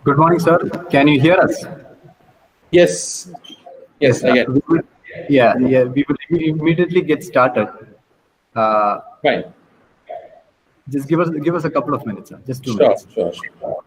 Good morning, sir. Can you hear us? Yes, yes, I get. We will immediately get started. Uh, Fine. just give us a couple of minutes, sir. Just 2 Sure, minutes. sure, sure.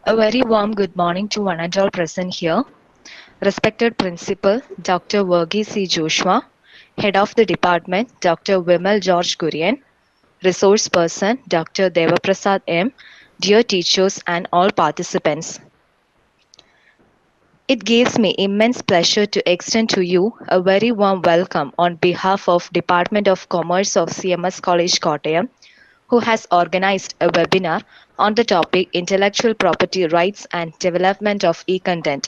A very warm good morning to one and all present here. Respected Principal Dr. Verghese C. Joshua, Head of the Department Dr. Vimal George Kurian, Resource Person Dr. Devaprasad M., dear teachers and all participants. It gives me immense pleasure to extend to you a very warm welcome on behalf of Department of Commerce of CMS College Kottayam, who has organized a webinar on the topic Intellectual Property Rights and Development of E-Content.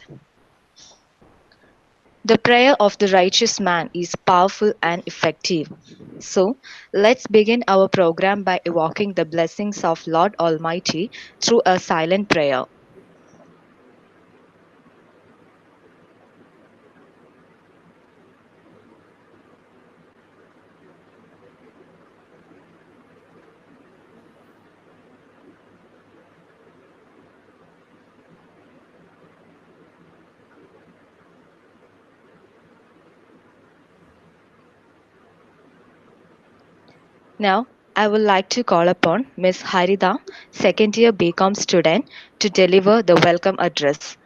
The prayer of the righteous man is powerful and effective. So, let's begin our program by evoking the blessings of Lord Almighty through a silent prayer. Now, I would like to call upon Ms. Harida, second year BCom student, to deliver the welcome address.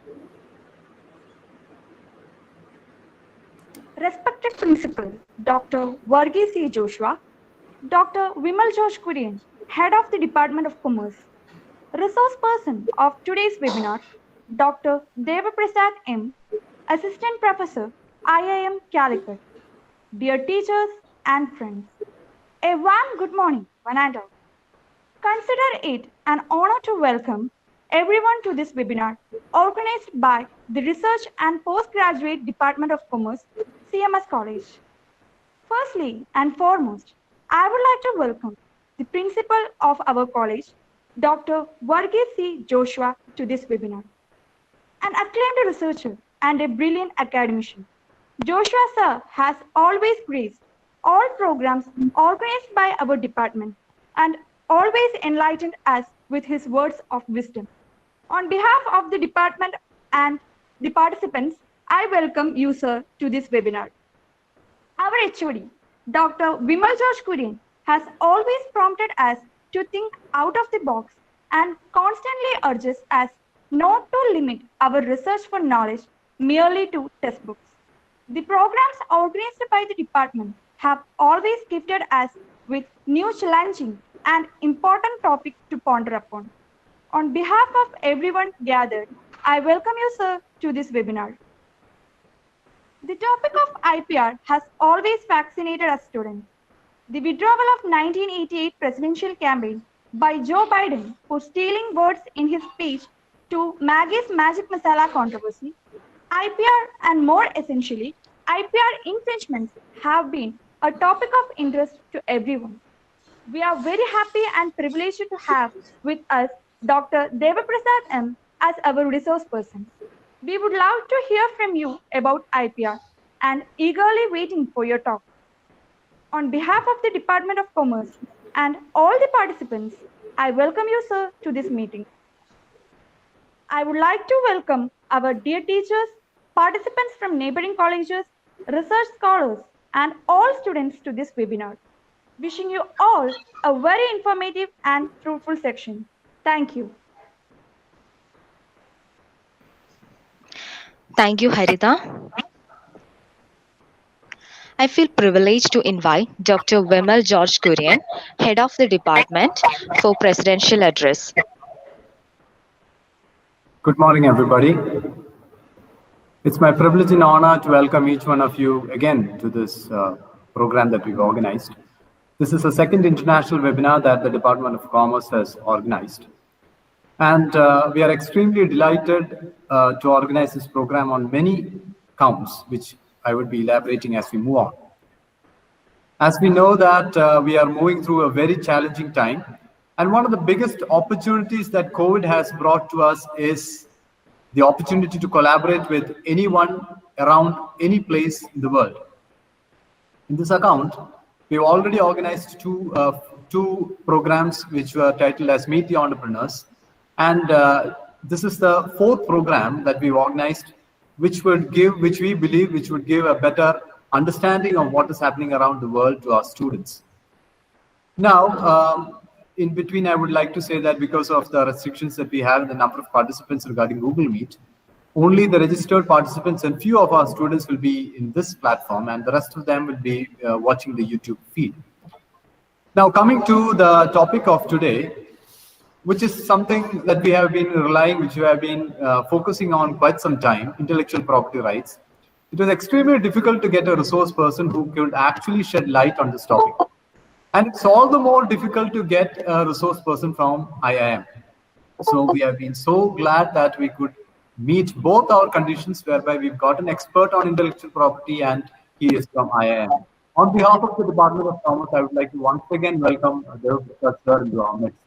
Respected Principal Dr. Verghese C. Joshua, Dr. Vimal George Kurian, Head of the Department of Commerce, Resource Person of today's webinar, Dr. Devaprasad M., Assistant Professor, IIM Calicut, dear teachers and friends, a warm good morning, one and all. Consider it an honor to welcome everyone to this webinar organized by the Research and Postgraduate Department of Commerce, CMS College. Firstly and foremost, I would like to welcome the principal of our college, Dr. Verghese C. Joshua, to this webinar. An acclaimed researcher and a brilliant academician, Joshua sir has always praised all programs organized by our department and always enlightened us with his words of wisdom. On behalf of the department and the participants, I welcome you, sir, to this webinar. Our HOD, Dr. Vimal George Kurian, has always prompted us to think out of the box and constantly urges us not to limit our research for knowledge merely to textbooks. The programs organized by the department have always gifted us with new challenging and important topics to ponder upon. On behalf of everyone gathered, I welcome you, sir, to this webinar. The topic of IPR has always fascinated us students. The withdrawal of 1988 presidential campaign by Joe Biden for stealing words in his speech to Maggie's Magic Masala controversy, IPR and more essentially, IPR infringements have been a topic of interest to everyone. We are very happy and privileged to have with us Dr. Devaprasad M. as our resource person. We would love to hear from you about IPR and eagerly waiting for your talk. On behalf of the Department of Commerce and all the participants, I welcome you, sir, to this meeting. I would like to welcome our dear teachers, participants from neighboring colleges, research scholars, and all students to this webinar. Wishing you all a very informative and fruitful section. Thank you. Thank you, Harita. I feel privileged to invite Dr. Vimal George Kurian, Head of the Department, for Presidential Address. Good morning, everybody. It's my privilege and honor to welcome each one of you again to this program that we've organized. This is the second international webinar that the Department of Commerce has organized. And we are extremely delighted to organize this program on many counts, which I would be elaborating as we move on. As we know that we are moving through a very challenging time, and one of the biggest opportunities that COVID has brought to us is the opportunity to collaborate with anyone around any place in the world. In this account, we've already organized two programs which were titled as Meet the Entrepreneurs. And this is the fourth program that we've organized, which we believe would give a better understanding of what is happening around the world to our students. Now, in between, I would like to say that because of the restrictions that we have in the number of participants regarding Google Meet, only the registered participants and few of our students will be in this platform, and the rest of them will be watching the YouTube feed. Now, coming to the topic of today, which is something that we have been focusing on quite some time, intellectual property rights. It was extremely difficult to get a resource person who could actually shed light on this topic. And it's all the more difficult to get a resource person from IIM. So we have been so glad that we could meet both our conditions, whereby we've got an expert on intellectual property and he is from IIM. On behalf of the Department of Commerce, I would like to once again welcome Deva Prasad sir into our midst.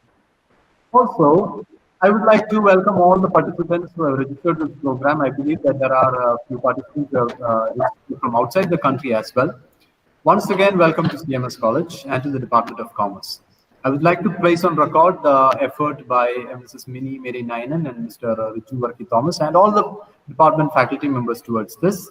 Also, I would like to welcome all the participants who have registered this program. I believe that there are a few participants who have registered from outside the country as well. Once again, welcome to CMS College and to the Department of Commerce. I would like to place on record the effort by Mrs. Mini Mary Nayanan and Mr. Richu Varki Thomas and all the department faculty members towards this.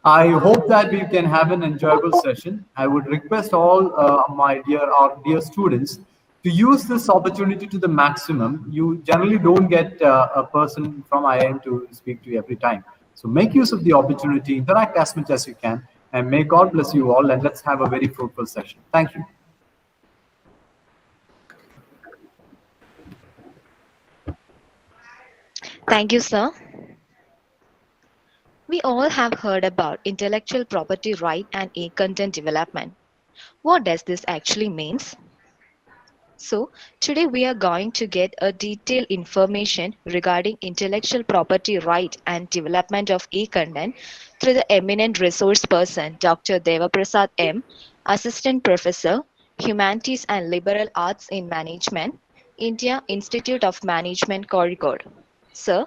I hope that we can have an enjoyable session. I would request all my dear students to use this opportunity to the maximum. You generally don't get a person from IIM to speak to you every time. So make use of the opportunity, interact as much as you can, and may God bless you all, and let's have a very fruitful session. Thank you. Thank you, sir. We all have heard about intellectual property right and e-content development. What does this actually mean? So today we are going to get a detailed information regarding intellectual property right and development of e-content through the eminent resource person, Dr. Deva Prasad M., Assistant Professor, Humanities and Liberal Arts in Management, India Institute of Management, Kozhikode. Sir,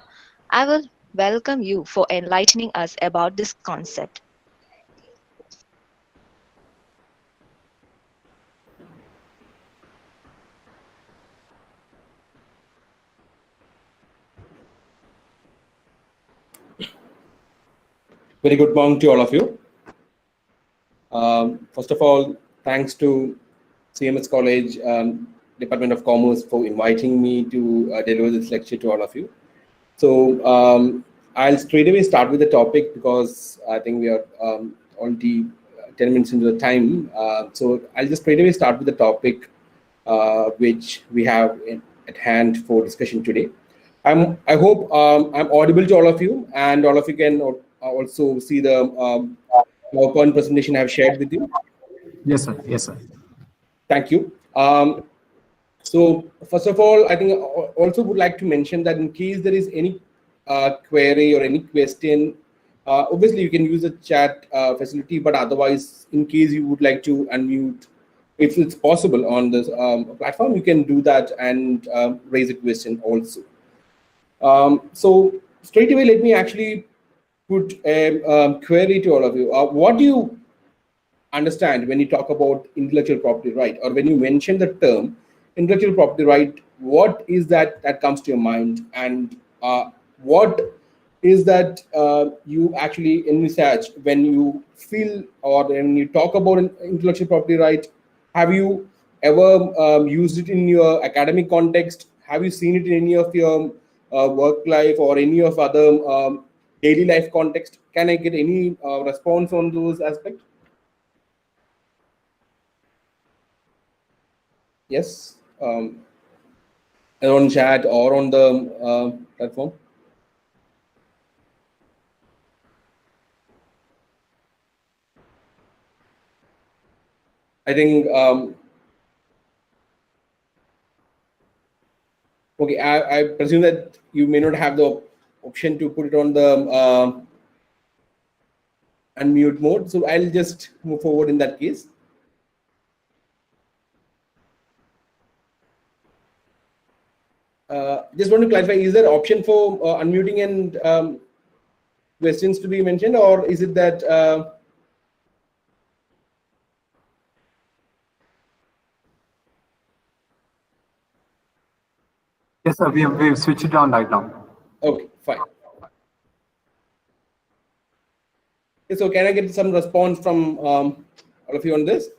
I will welcome you for enlightening us about this concept. Very good morning to all of you. First of all, thanks to CMS College, Department of Commerce for inviting me to deliver this lecture to all of you. So I'll straight away start with the topic because I think we are already 10 minutes into the time. So I'll just straight away start with the topic which we have at hand for discussion today. I hope I'm audible to all of you, and all of you can also see the PowerPoint presentation I've shared with you. Yes, sir. Yes, sir. Thank you. So first of all, I think I also would like to mention that in case there is any query or any question, obviously you can use the chat facility, but otherwise, in case you would like to unmute, if it's possible on this platform, you can do that and raise a question also. So straight away, let me actually put a query to all of you. What do you understand when you talk about intellectual property right, or when you mention the term intellectual property right? What is that comes to your mind, and what is that you actually envisage when you feel or when you talk about an intellectual property right? Have you ever used it in your academic context? Have you seen it in any of your work life or any of other daily life context? Can I get any response on those aspects? Yes, on chat or on the platform. I think okay. I presume that you may not have the option to put it on the unmute mode, so I'll just move forward in that case. Just want to clarify: is there option for unmuting and questions to be mentioned, or is it that? Yes, sir. We've switched it on right now. Okay, fine. Okay, so can I get some response from all of you on this?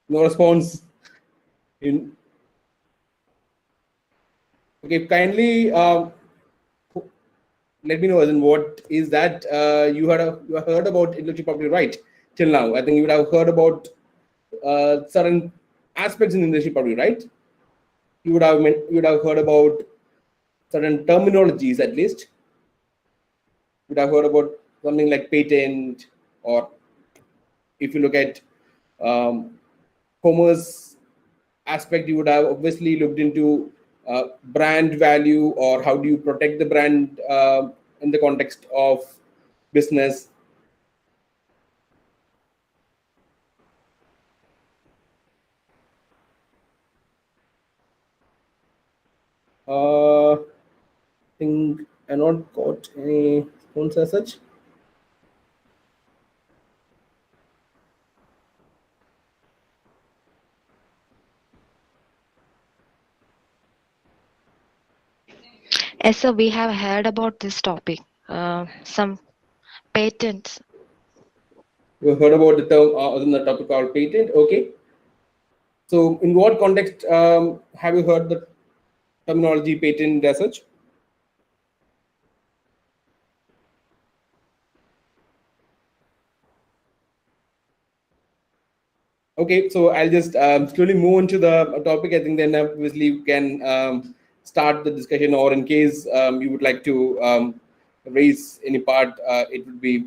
No response. Okay, kindly let me know as in what is that you heard about intellectual property right till now. I think you would have heard about certain aspects in intellectual property right. You would have heard about certain terminologies at least. You would have heard about something like patent, or if you look at commerce aspect, you would have obviously looked into brand value, or how do you protect the brand in the context of business. I think I not got any response as such. Yes, sir, we have heard about this topic. Some patents. You heard about the term in the topic called patent. Okay. So, in what context have you heard the terminology patent as such? Okay, so I'll just slowly move on to the topic. I think then obviously you can start the discussion, or in case you would like to raise any part, it would be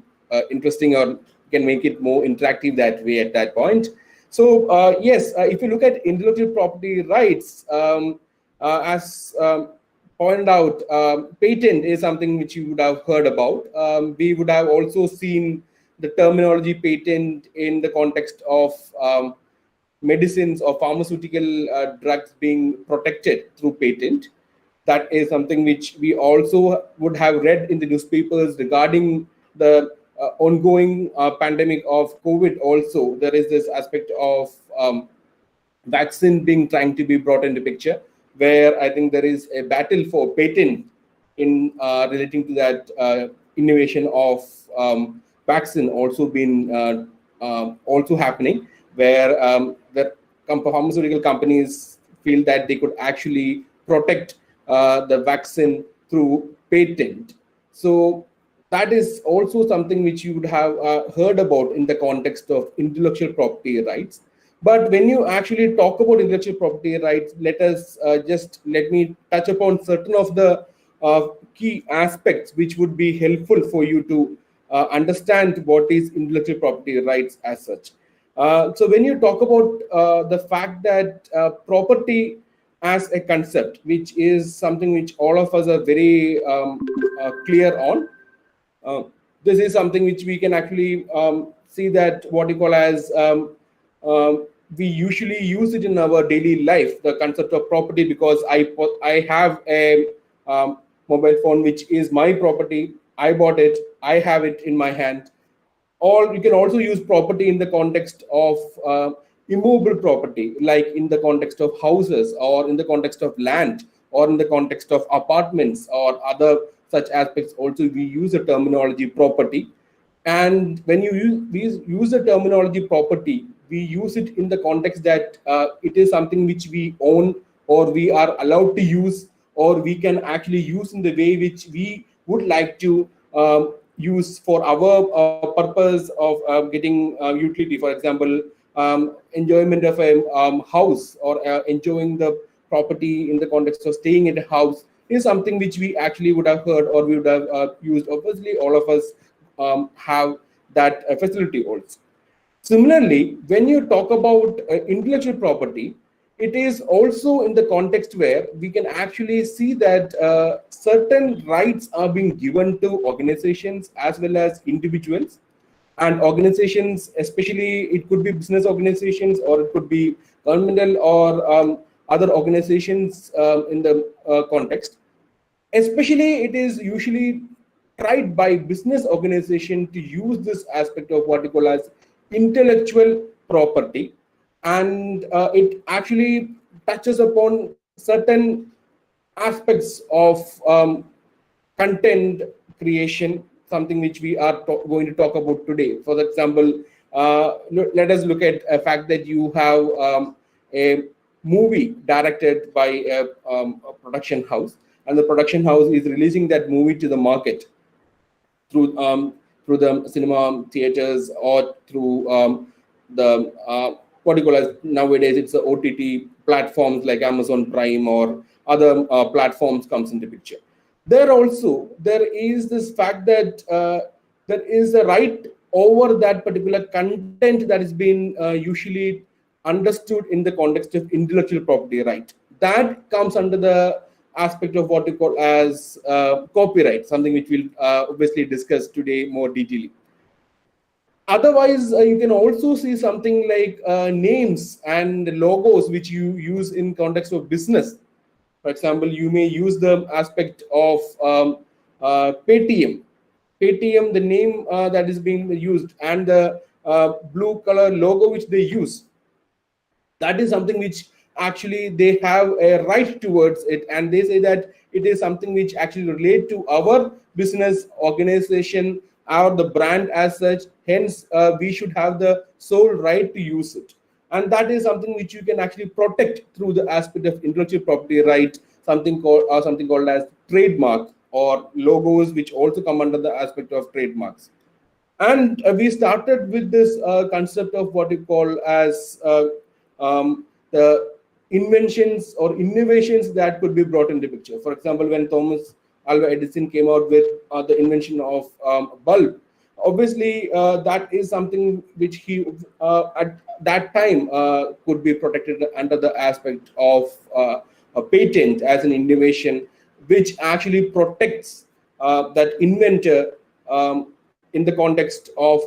interesting, or can make it more interactive that way at that point. So yes, if you look at intellectual property rights, as pointed out, patent is something which you would have heard about. We would have also seen the terminology patent in the context of medicines or pharmaceutical drugs being protected through patent. That is something which we also would have read in the newspapers regarding the ongoing pandemic of COVID. Also, there is this aspect of vaccine being trying to be brought into picture, where I think there is a battle for patent in relating to that innovation of vaccine also been also happening, where the pharmaceutical companies feel that they could actually protect the vaccine through patent. So that is also something which you would have heard about in the context of intellectual property rights. But when you actually talk about intellectual property rights, let me touch upon certain of the key aspects which would be helpful for you to understand what is intellectual property rights as such. So when you talk about the fact that property as a concept, which is something which all of us are very clear on, this is something which we can actually see that what you call as we usually use it in our daily life, the concept of property, because I have a mobile phone which is my property. I bought it, I have it in my hand. or you can also use property in the context of immovable property, like in the context of houses, or in the context of land, or in the context of apartments, or other such aspects. Also, we use the terminology property. And when we use the terminology property, we use it in the context that it is something which we own, or we are allowed to use, or we can actually use in the way which we would like to use for our purpose of getting utility. For example, enjoyment of a house, or enjoying the property in the context of staying in a house is something which we actually would have heard, or we would have used. Obviously, all of us have that facility also. Similarly, when you talk about intellectual property, it is also in the context where we can actually see that certain rights are being given to organizations as well as individuals. And organizations, especially, it could be business organizations, or it could be governmental, or other organizations in the context. Especially, it is usually tried by business organization to use this aspect of what you call as intellectual property, and it actually touches upon certain aspects of content creation, something which we are going to talk about today. For example, let us look at a fact that you have a movie directed by a production house, and the production house is releasing that movie to the market through the cinema theaters, or through the what you call as nowadays it's the OTT platforms like Amazon Prime or other platforms comes into picture. There is this fact that there is a right over that particular content that is being usually understood in the context of intellectual property right. That comes under the aspect of what we call as copyright, something which we'll obviously discuss today more detailedly. Otherwise, you can also see something like names and logos which you use in context of business. For example, you may use the aspect of Paytm. Paytm, the name that is being used, and the blue color logo which they use. That is something which actually they have a right towards it, and they say that it is something which actually relate to our business organization or the brand as such. Hence, we should have the sole right to use it. And that is something which you can actually protect through the aspect of intellectual property right, something called as trademark, or logos, which also come under the aspect of trademarks. And we started with this concept of what we call as the inventions or innovations that could be brought into picture. For example, when Thomas Alva Edison came out with the invention of bulb, obviously that is something which he at that time could be protected under the aspect of a patent as an innovation, which actually protects that inventor in the context of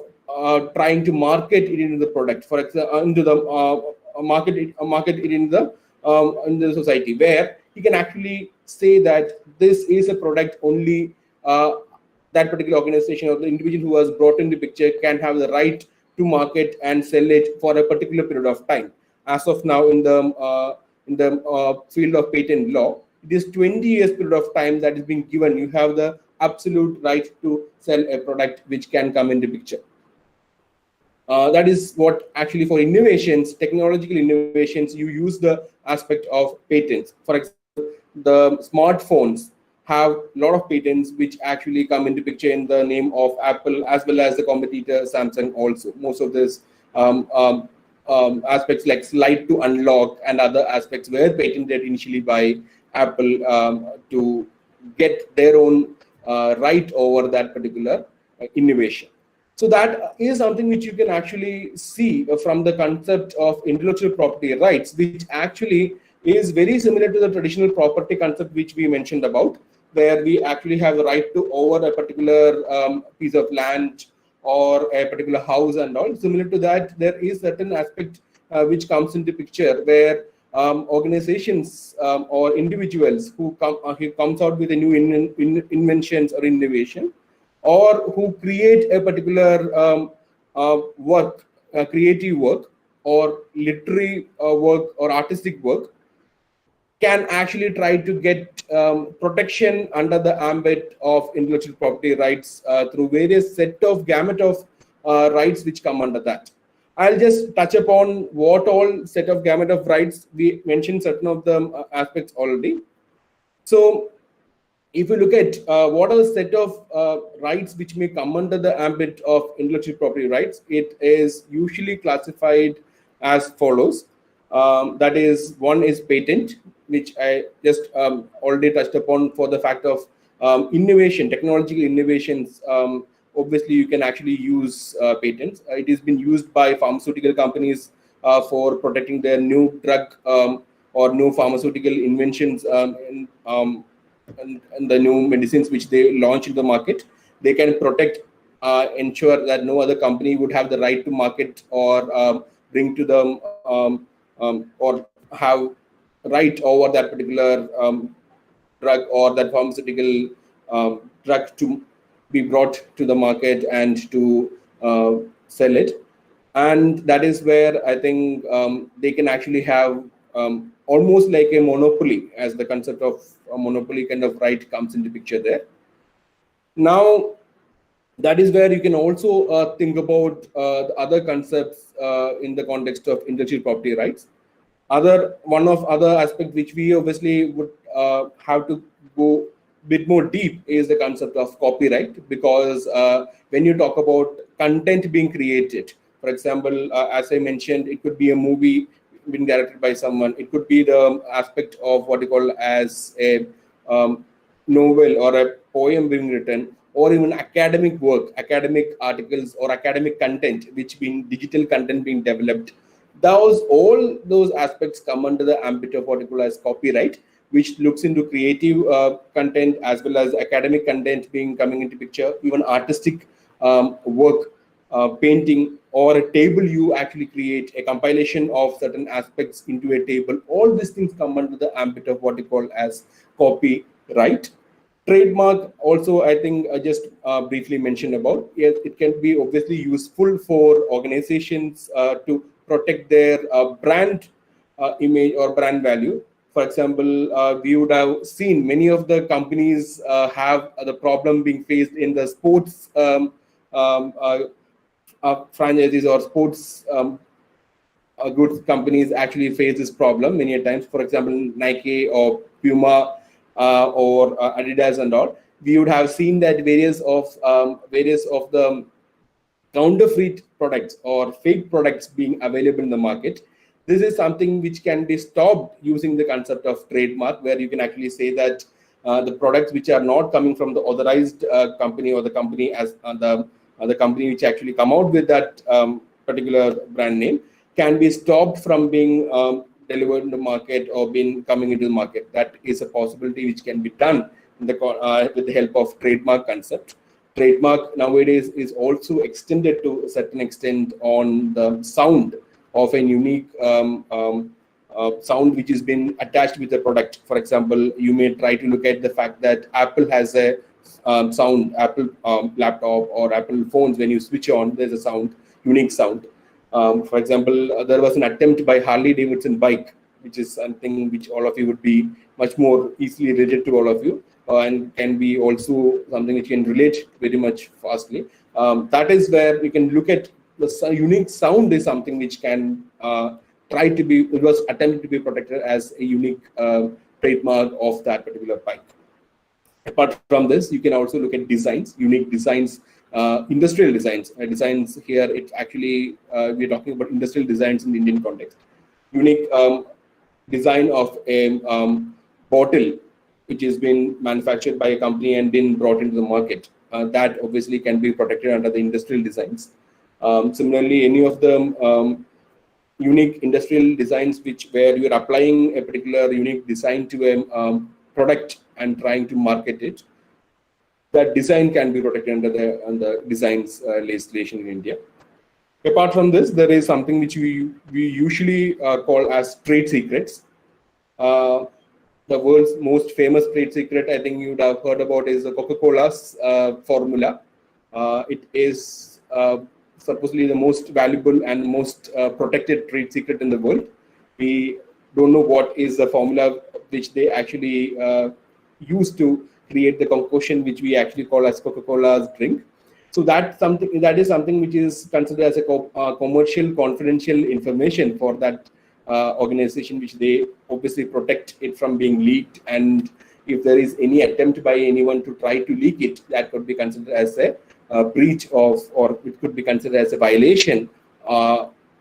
trying to market it into the product, for example, into the market it in the society, where he can actually say that this is a product only that particular organization or the individual who has brought in the picture can have the right to market and sell it for a particular period of time. As of now, in the field of patent law, it is 20 years period of time that is being given. You have the absolute right to sell a product which can come into picture. That is what actually for innovations, technological innovations, you use the aspect of patents. For example, the smartphones have a lot of patents which actually come into picture in the name of Apple as well as the competitor Samsung also. Most of this aspects like slide to unlock and other aspects were patented initially by Apple to get their own right over that particular innovation. So that is something which you can actually see from the concept of intellectual property rights, which actually is very similar to the traditional property concept which we mentioned about, where we actually have the right to over a particular piece of land or a particular house and all. Similar to that, there is certain aspect which comes into picture where organizations or individuals who comes out with a new inventions or innovation, or who create a particular work, creative work, or literary work or artistic work can actually try to get protection under the ambit of intellectual property rights through various set of gamut of rights which come under that. I'll just touch upon what all set of gamut of rights. We mentioned certain of the aspects already. So if you look at what are the set of rights which may come under the ambit of intellectual property rights, it is usually classified as follows. That is, one is patent, which I just already touched upon for the fact of innovation, technological innovations. Obviously, you can actually use patents. It has been used by pharmaceutical companies for protecting their new drug or new pharmaceutical inventions and the new medicines which they launch in the market. They can protect, ensure that no other company would have the right to market or bring to them or have right over that particular drug or that pharmaceutical drug to be brought to the market and to sell it. And that is where I think they can actually have almost like a monopoly, as the concept of a monopoly kind of right comes into picture there. Now, that is where you can also think about the other concepts in the context of intellectual property rights. One of other aspects which we obviously would have to go a bit more deep is the concept of copyright, because when you talk about content being created, for example, as I mentioned, it could be a movie being directed by someone. It could be the aspect of what you call as a novel or a poem being written, or even academic work, academic articles or academic content, which being digital content being developed. All those aspects come under the ambit of what you call as copyright, which looks into creative content as well as academic content being coming into picture, even artistic work, painting, or a table you actually create, a compilation of certain aspects into a table. All these things come under the ambit of what you call as copyright. Trademark also, I think I just briefly mentioned about. Yes, it can be obviously useful for organizations to protect their brand image or brand value. For example, we would have seen many of the companies have the problem being faced in the sports franchises or sports goods companies actually face this problem many a times. For example, Nike or Puma or Adidas and all, we would have seen that various of the counterfeit products or fake products being available in the market. This is something which can be stopped using the concept of trademark, where you can actually say that the products which are not coming from the authorized company or the company as the company which actually come out with that particular brand name can be stopped from being delivered in the market or being coming into the market. That is a possibility which can be done in the, with the help of trademark concept. Trademark nowadays is also extended to a certain extent on the sound of a unique sound which has been attached with the product. For example, you may try to look at the fact that Apple has a sound, Apple laptop or Apple phones, when you switch on, there's a sound, unique sound. For example, there was an attempt by Harley Davidson bike, which is something which all of you would be much more easily related to all of you, and can be also something which can relate very much fastly. That is where you can look at the unique sound is something which can try to be, it was attempted to be protected as a unique trademark of that particular bike. Apart from this, you can also look at designs, unique designs, industrial designs. Designs here, it's actually, we're talking about industrial designs in the Indian context. Unique design of a bottle which has been manufactured by a company and then brought into the market. That obviously can be protected under the industrial designs. Similarly, any of the unique industrial designs where you're applying a particular unique design to a product and trying to market it, that design can be protected under the designs legislation in India. Apart from this, there is something which we usually call as trade secrets. The world's most famous trade secret, I think you would have heard about, is the Coca-Cola's formula. It is supposedly the most valuable and most protected trade secret in the world. We don't know what is the formula which they actually use to create the concoction which we actually call as Coca-Cola's drink. So that is something which is considered as a commercial confidential information for that organization, which they obviously protect it from being leaked. And if there is any attempt by anyone to try to leak it, that could be considered as a breach of, or it could be considered as a violation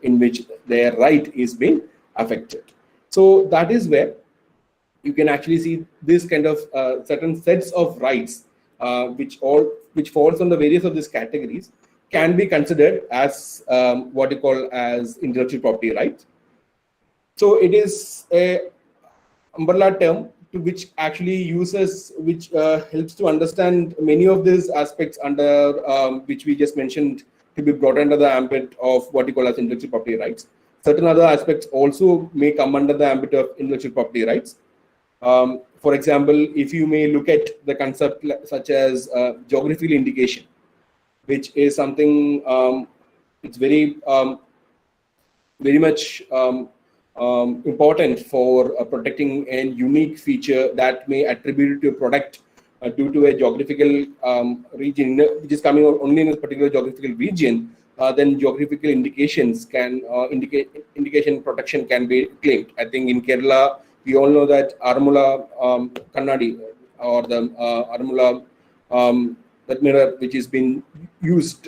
in which their right is being affected. So that is where you can actually see this kind of certain sets of rights which falls on the various of these categories can be considered as what you call as intellectual property rights. So it is a umbrella term to which actually helps to understand many of these aspects under which we just mentioned to be brought under the ambit of what you call as intellectual property rights. Certain other aspects also may come under the ambit of intellectual property rights. For example, if you may look at the concept such as geographical indication, which is something it's very much important for protecting a unique feature that may attribute to a product due to a geographical region which is coming only in a particular geographical region, then geographical indications can indication protection can be claimed. I think in Kerala, we all know that Aramula Kannadi or the Aramula that mirror, which has been used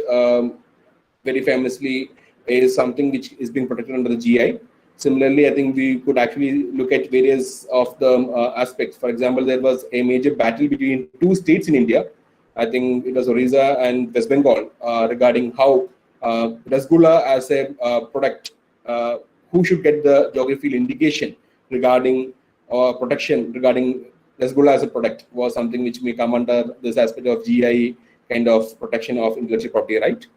very famously, is something which is being protected under the GI. Similarly, I think we could actually look at various of the aspects. For example, there was a major battle between two states in India. I think it was Orissa and West Bengal regarding how Rasgulla as a product, who should get the geographical indication regarding protection regarding Rasgulla as a product was something which may come under this aspect of GI kind of protection of intellectual property right.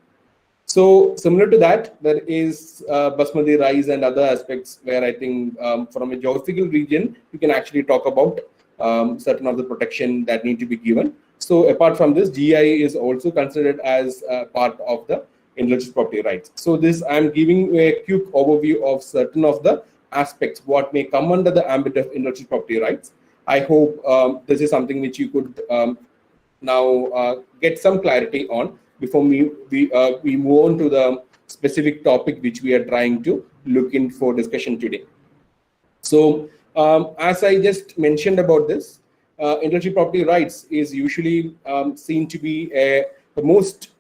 So similar to that, there is Basmati rice and other aspects where I think from a geographical region, you can actually talk about certain of the protection that need to be given. So apart from this, GI is also considered as part of the intellectual property rights. So this, I'm giving a quick overview of certain of the aspects what may come under the ambit of intellectual property rights. I hope this is something which you could now get some clarity on before we move on to the specific topic which we are trying to look in for discussion today. So as I just mentioned about this, intellectual property rights is usually seen to be the most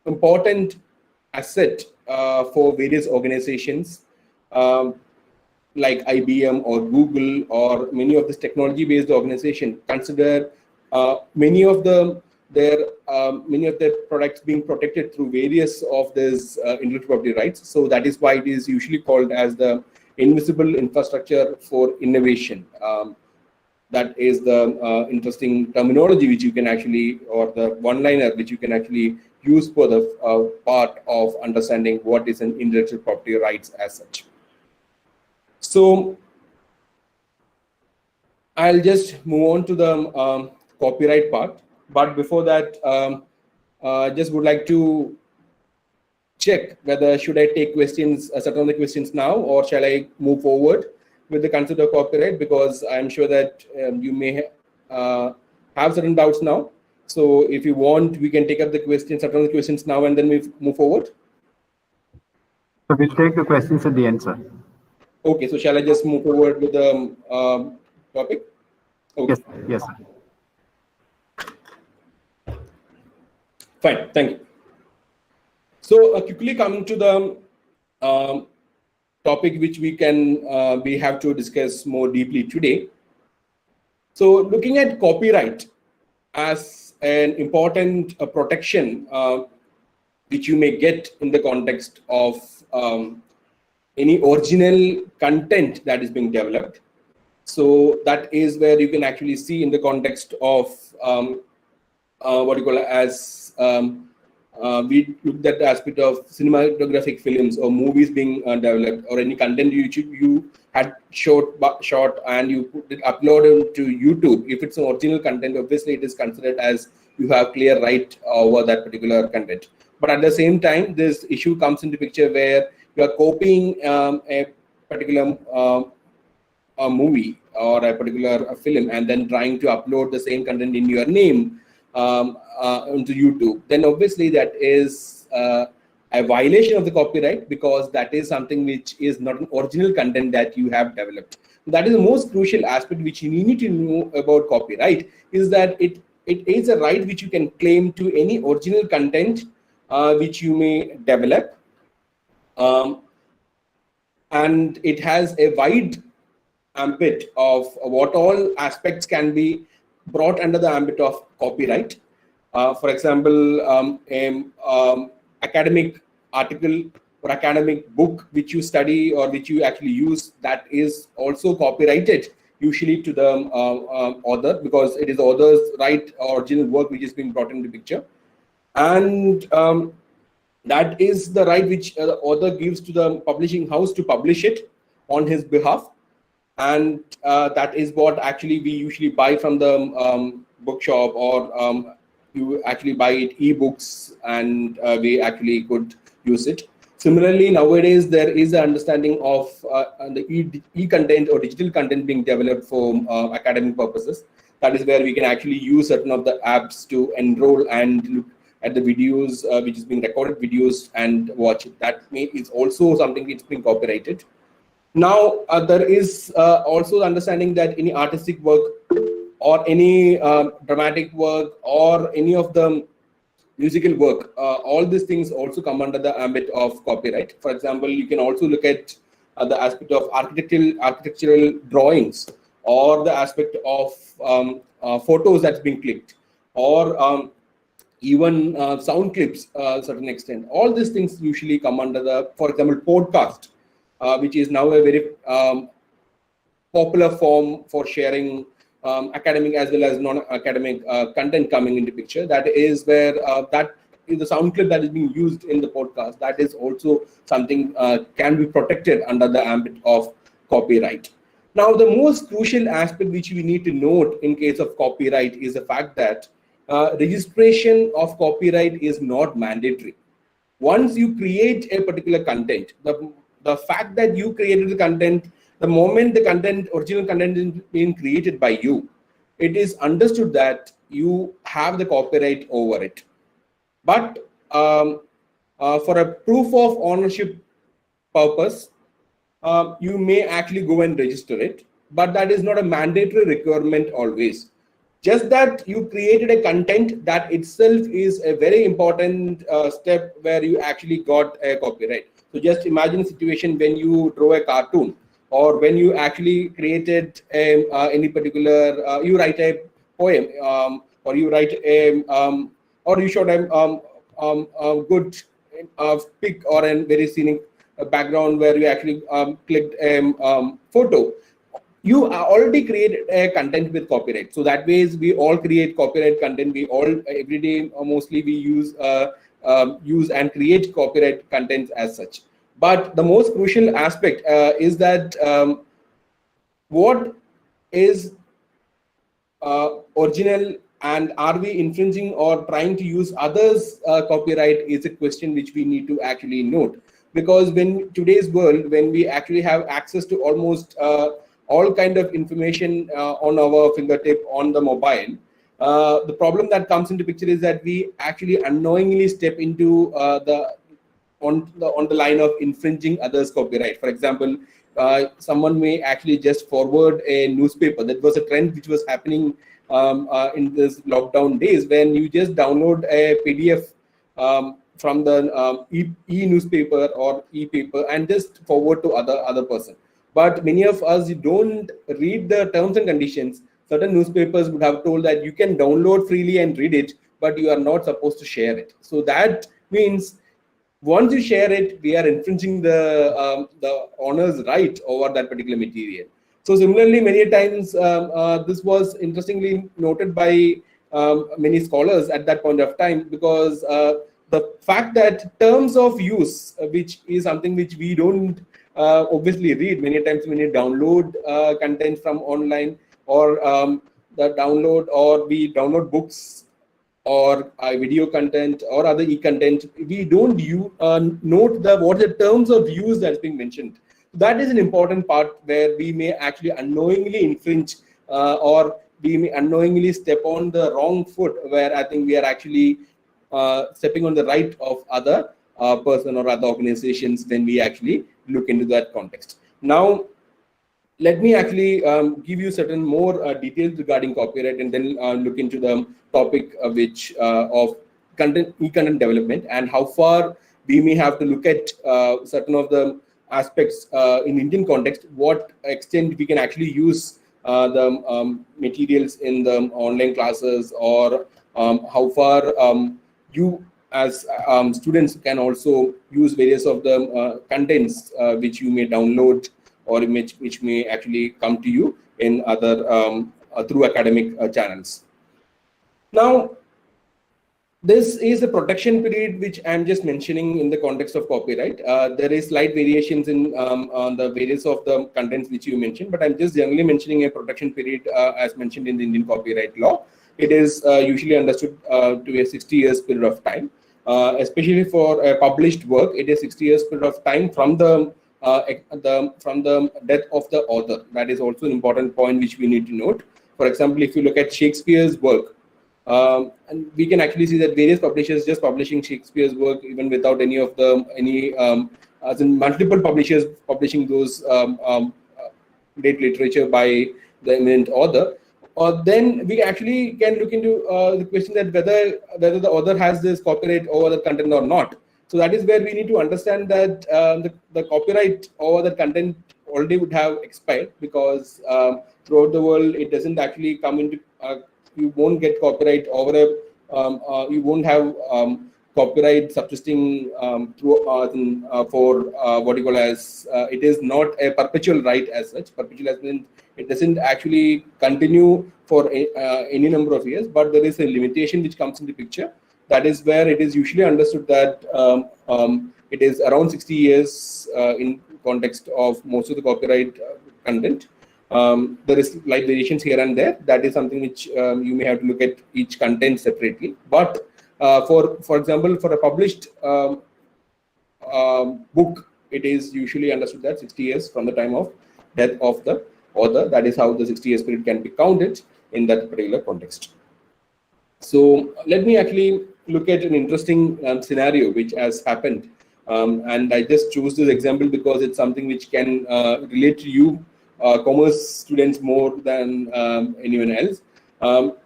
important asset for various organizations like IBM or Google or many of this technology-based organization consider many of their products being protected through various of these intellectual property rights. So that is why it is usually called as the invisible infrastructure for innovation. That is the interesting terminology which you can actually, or the one-liner which you can actually use for the part of understanding what is an intellectual property rights as such. So I'll just move on to the copyright part. But before that, just would like to check whether should I take questions, certain of the questions now, or shall I move forward with the concept of copyright, because I'm sure that you may have certain doubts now. So if you want, we can take up the questions, certain of the questions now, and then we move forward. So we'll take the questions at the end, sir. Okay, so shall I just move forward with the topic? Okay. Yes, sir. Fine, thank you. So quickly coming to the topic which we have to discuss more deeply today. So looking at copyright as an important protection which you may get in the context of any original content that is being developed. So that is where you can actually see in the context of what you call as we looked at the aspect of cinematographic films or movies being developed, or any content you had shot and you upload it to YouTube. If it's an original content, obviously it is considered as you have clear right over that particular content. but at the same time, this issue comes into picture where you are copying a particular a movie or a particular film and then trying to upload the same content in your name onto YouTube, then obviously that is a violation of the copyright, because that is something which is not an original content that you have developed. That is the most crucial aspect which you need to know about copyright, is that it is a right which you can claim to any original content which you may develop, and it has a wide ambit of what all aspects can be brought under the ambit of copyright. For example, academic article or academic book which you study or which you actually use, that is also copyrighted usually to the author, because it is the author's right or original work which is being brought into picture. And that is the right which the author gives to the publishing house to publish it on his behalf. And that is what actually we usually buy from the bookshop, or you actually buy it ebooks, and we actually could use it. Similarly, nowadays there is an understanding of the e-content or digital content being developed for academic purposes. That is where we can actually use certain of the apps to enroll and look at the videos which is being recorded videos and watch it. That is also something which is being copyrighted. Now, there is also the understanding that any artistic work or any dramatic work or any of the musical work, all these things also come under the ambit of copyright. For example, you can also look at the aspect of architectural drawings, or the aspect of photos that's being clicked, or even sound clips to a certain extent. All these things usually come under the, for example, podcast, which is now a very popular form for sharing academic as well as non-academic content coming into picture. That is where that is the sound clip that is being used in the podcast. That is also something can be protected under the ambit of copyright. Now, the most crucial aspect which we need to note in case of copyright is the fact that registration of copyright is not mandatory. Once you create a particular content, the fact that you created the content, the moment the content, original content is being created by you, it is understood that you have the copyright over it. But for a proof of ownership purpose, you may actually go and register it, but that is not a mandatory requirement always. Just that you created a content, that itself is a very important step where you actually got a copyright. So just imagine a situation when you draw a cartoon, or when you actually created any particular, you write a poem, or you write a, or you showed a good pic or a very scenic background where you actually clicked a photo. You already created a content with copyright. So that way, we all create copyright content. We all every day mostly we use and create copyright content as such. But the most crucial aspect is that what is original, and are we infringing or trying to use others' copyright is a question which we need to actually note. Because when today's world, when we actually have access to almost all kind of information on our fingertip on the mobile, the problem that comes into picture is that we actually unknowingly step into on the line of infringing others' copyright. For example, someone may actually just forward a newspaper. That was a trend which was happening in this lockdown days, when you just download a PDF from the e-newspaper or e-paper and just forward to other person. But many of us don't read the terms and conditions. Certain newspapers would have told that you can download freely and read it, but you are not supposed to share it. So that means once you share it, we are infringing the owner's right over that particular material. So similarly, many times this was interestingly noted by many scholars at that point of time, because the fact that terms of use, which is something which we don't obviously read many times when you download content from online, or the download, or we download books or video content or other e-content, we don't note what the terms of use that's being mentioned. That is an important part where we may actually unknowingly infringe or we may unknowingly step on the wrong foot, where I think we are actually stepping on the right of other person or other organizations when we actually look into that context. Now, let me actually give you certain more details regarding copyright, and then look into the topic of e-content development and how far we may have to look at certain of the aspects in Indian context, what extent we can actually use the materials in the online classes, or how far you as students can also use various of the contents which you may download or which may actually come to you in other through academic channels. Now, this is the protection period which I'm just mentioning in the context of copyright. There is slight variations in on the various of the contents which you mentioned, but I'm just generally mentioning a protection period as mentioned in the Indian copyright law. It is usually understood to a 60 years period of time, especially for a published work. It is 60 years period of time from the death of the author. That is also an important point which we need to note. For example, if you look at Shakespeare's work, and we can actually see that various publishers just publishing Shakespeare's work even without any of the as in multiple publishers publishing those late literature by the eminent author. Then we actually can look into the question that whether the author has this copyright over the content or not. So that is where we need to understand that the copyright over the content already would have expired, because throughout the world it doesn't actually come into you won't get copyright over you won't have copyright subsisting for what you call as it is not a perpetual right as such. Perpetual as means it doesn't actually continue for any number of years, but there is a limitation which comes into picture. That is where it is usually understood that it is around 60 years in context of most of the copyright content. There is slight variations here and there. That is something which you may have to look at each content separately. But for example, for a published book, it is usually understood that 60 years from the time of death of the author. That is how the 60 years period can be counted in that particular context. So let me actually look at an interesting scenario which has happened. And I just chose this example because it's something which can relate to you commerce students more than anyone else.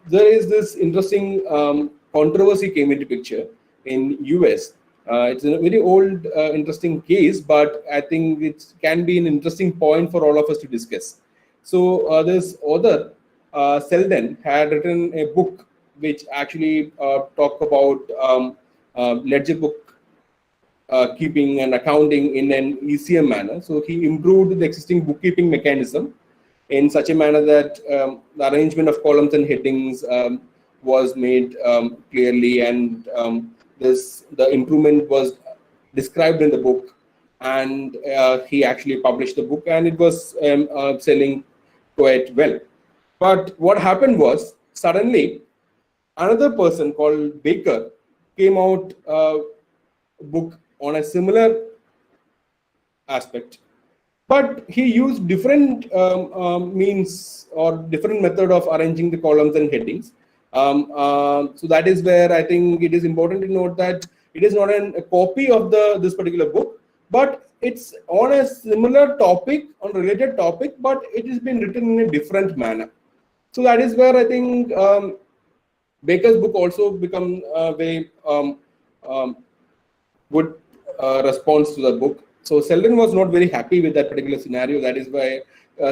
There is this interesting controversy came into picture in US. It's a very old, interesting case, but I think it can be an interesting point for all of us to discuss. So this author, Selden, had written a book which actually talk about ledger book keeping and accounting in an easier manner. So he improved the existing bookkeeping mechanism in such a manner that the arrangement of columns and headings was made clearly, and the improvement was described in the book, and he actually published the book, and it was selling quite well. But what happened was, suddenly another person called Baker came out a book on a similar aspect, but he used different means or different method of arranging the columns and headings. So that is where I think it is important to note that it is not a copy of this particular book, but it's on a similar topic, on related topic, but it has been written in a different manner. So that is where I think Baker's book also become a very good response to the book. So Selden was not very happy with that particular scenario. That is why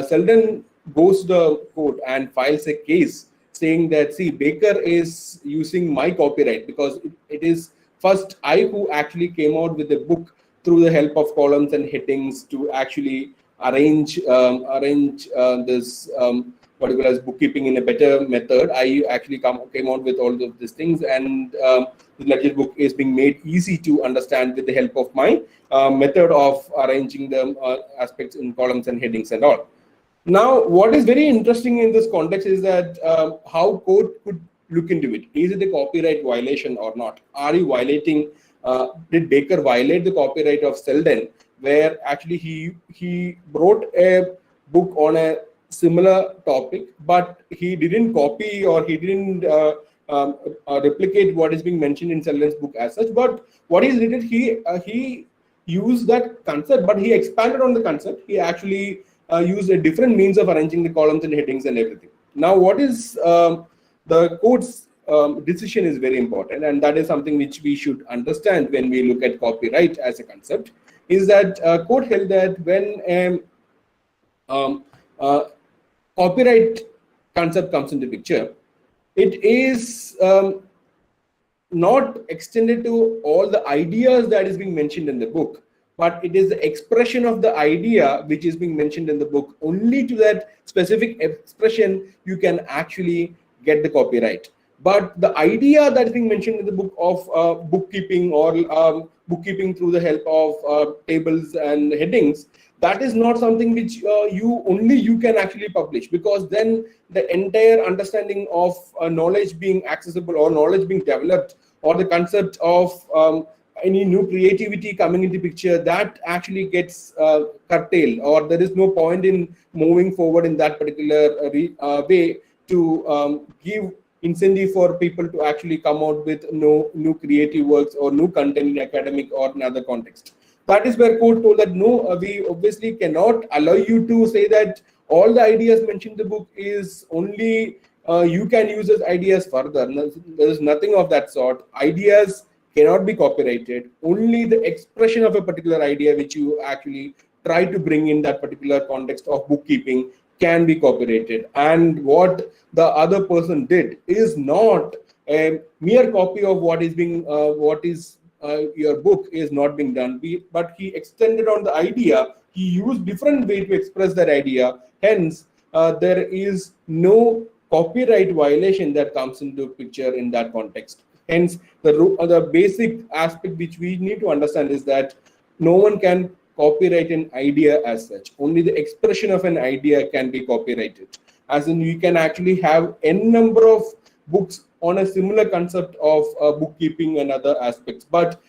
Selden goes to the court and files a case saying that, see, Baker is using my copyright because it is first I who actually came out with the book through the help of columns and headings to actually arrange this particular bookkeeping in a better method. I actually came out with all of these things, and the ledger book is being made easy to understand with the help of my method of arranging the aspects in columns and headings and all. Now, what is very interesting in this context is that how court could look into it. Is it a copyright violation or not? Are you violating? Did Baker violate the copyright of Selden, where actually he wrote a book on a similar topic, but he didn't copy or he didn't replicate what is being mentioned in Selden's book as such. But what he did, he used that concept, but he expanded on the concept. He actually used a different means of arranging the columns and headings and everything. Now, what is the court's decision is very important, and that is something which we should understand when we look at copyright as a concept. Is that court held that when copyright concept comes into picture, it is not extended to all the ideas that is being mentioned in the book, but it is the expression of the idea which is being mentioned in the book. Only to that specific expression you can actually get the copyright. But the idea that is being mentioned in the book of bookkeeping or bookkeeping through the help of tables and headings, that is not something which you can actually publish, because then the entire understanding of knowledge being accessible or knowledge being developed, or the concept of any new creativity coming into picture, that actually gets curtailed, or there is no point in moving forward in that particular way to give incentive for people to actually come out with new creative works or new content in academic or in other context. That is where court told that no, we obviously cannot allow you to say that all the ideas mentioned in the book is only you can use as ideas further. There is nothing of that sort. Ideas cannot be copyrighted. Only the expression of a particular idea which you actually try to bring in that particular context of bookkeeping can be copyrighted. And what the other person did is not a mere copy of what is being your book is not being done, but he extended on the idea. He used different way to express that idea. Hence, there is no copyright violation that comes into picture in that context. Hence, the basic aspect which we need to understand is that no one can copyright an idea as such. Only the expression of an idea can be copyrighted. As in, you can actually have n number of books on a similar concept of bookkeeping and other aspects. But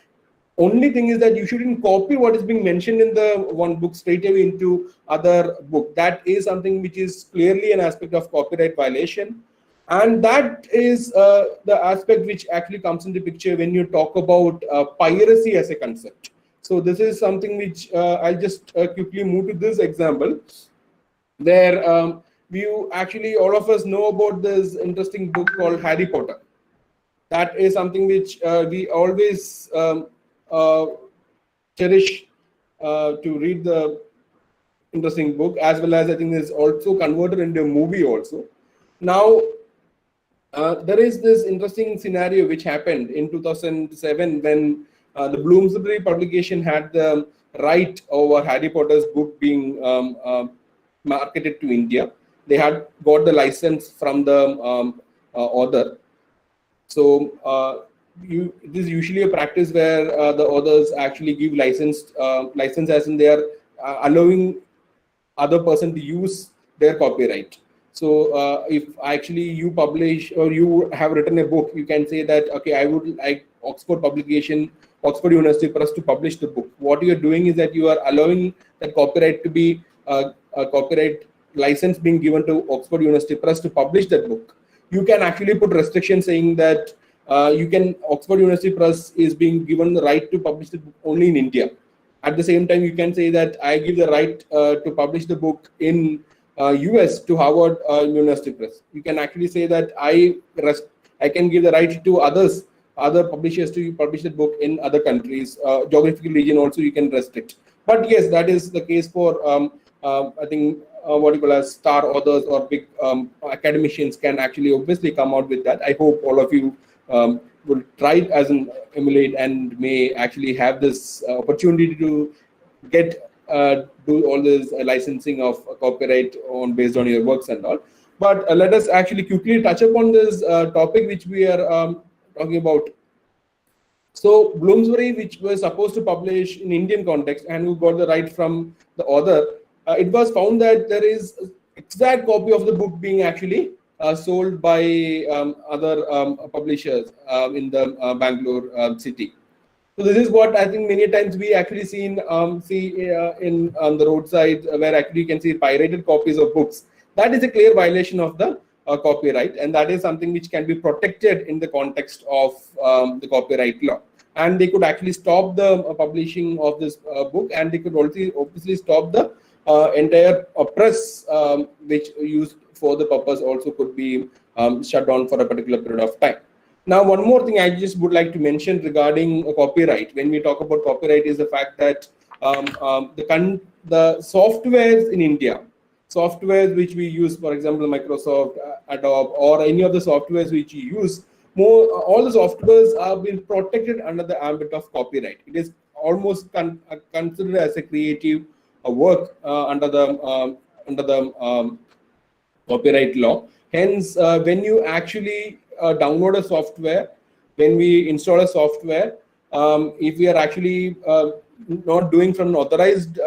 only thing is that you shouldn't copy what is being mentioned in the one book straight away into other book. That is something which is clearly an aspect of copyright violation. And that is the aspect which actually comes into picture when you talk about piracy as a concept. So this is something which I'll just quickly move to this example, where all of us know about this interesting book called Harry Potter. That is something which we always cherish to read the interesting book, as well as I think is also converted into a movie also. Now, there is this interesting scenario which happened in 2007 when the Bloomsbury publication had the right over Harry Potter's book being marketed to India. They had got the license from the author. So it is usually a practice where the authors actually give license as in they are allowing other person to use their copyright. So if actually you publish or you have written a book, you can say that, okay, I would like Oxford University Press to publish the book. What you are doing is that you are allowing that copyright to be a copyright license being given to Oxford University Press to publish that book. You can actually put restrictions saying that Oxford University Press is being given the right to publish the book only in India. At the same time, you can say that I give the right to publish the book in US to Harvard University Press. You can actually say that I can give the right to other publishers to publish the book in other countries. Geographical region also you can restrict. But yes, that is the case for I think what you call as star authors or big academicians can actually obviously come out with that. I hope all of you will try it as an emulate and may actually have this opportunity to get do all this licensing of copyright based on your works and all. But let us actually quickly touch upon this topic which we are talking about. So Bloomsbury, which was supposed to publish in Indian context and who got the right from the author, it was found that there is exact copy of the book being actually sold by other publishers in the Bangalore city. So this is what I think many times we actually see in on the roadside, where actually you can see pirated copies of books. That is a clear violation of the copyright, and that is something which can be protected in the context of the copyright law. And they could actually stop the publishing of this book, and they could also obviously stop the entire press which used for the purpose also could be shut down for a particular period of time. Now, one more thing I just would like to mention regarding copyright, when we talk about copyright, is the fact that the softwares in India, softwares which we use, for example, Microsoft, Adobe, or any of the softwares which we use, all the softwares are being protected under the ambit of copyright. It is almost considered as a creative work under the copyright law. Hence, when you actually download a software, when we install a software, if we are actually not doing from an authorized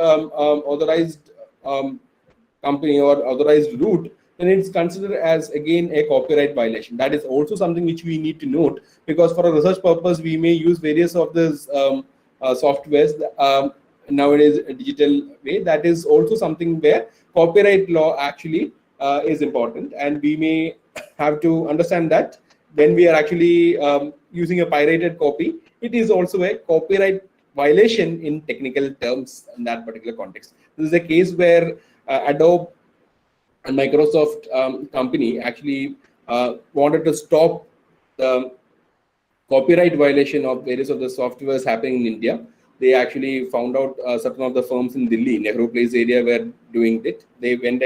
company or authorized route, then it's considered as again a copyright violation. That is also something which we need to note, because for a research purpose we may use various of these softwares nowadays a digital way. That is also something where copyright law actually is important, and we may have to understand that when we are actually using a pirated copy, it is also a copyright violation in technical terms in that particular context. This is a case where Adobe and Microsoft company actually wanted to stop the copyright violation of various of the softwares happening in India. They actually found out certain of the firms in Delhi, Nehru Place area, were doing it. They went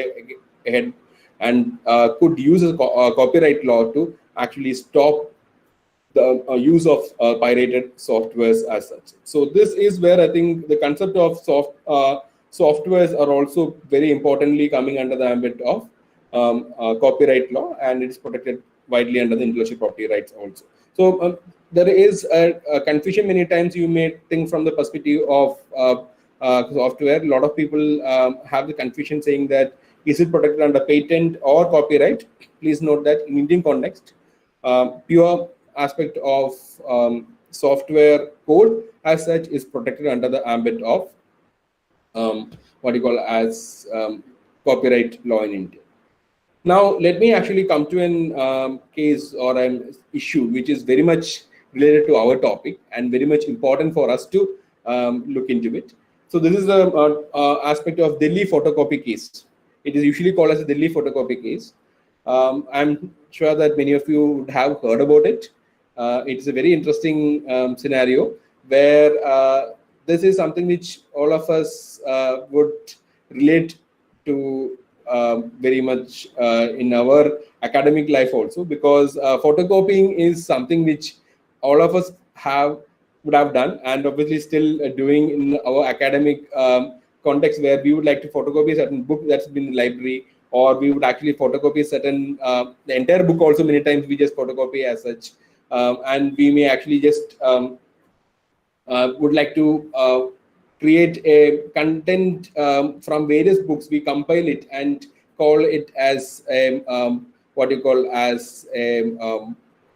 ahead and could use a copyright law to actually stop the use of pirated softwares as such. So this is where I think the concept of softwares are also very importantly coming under the ambit of copyright law, and it is protected widely under the intellectual property rights also. So there is a confusion many times. You may think from the perspective of software. A lot of people have the confusion saying that is it protected under patent or copyright. Please note that in Indian context, pure aspect of software code as such is protected under the ambit of what you call as copyright law in India. Now, let me actually come to an case or an issue which is very much related to our topic and very much important for us to look into it. So this is the aspect of Delhi photocopy case. It is usually called as a Delhi photocopy case. I'm sure that many of you would have heard about it. It's a very interesting scenario where this is something which all of us would relate to very much in our academic life also, because photocopying is something which all of us would have done and obviously still doing in our academic context, where we would like to photocopy a certain book that's been in the library, or we would actually photocopy certain the entire book also. Many times we just photocopy as such, and we may actually just would like to create a content from various books. We compile it and call it as what you call as a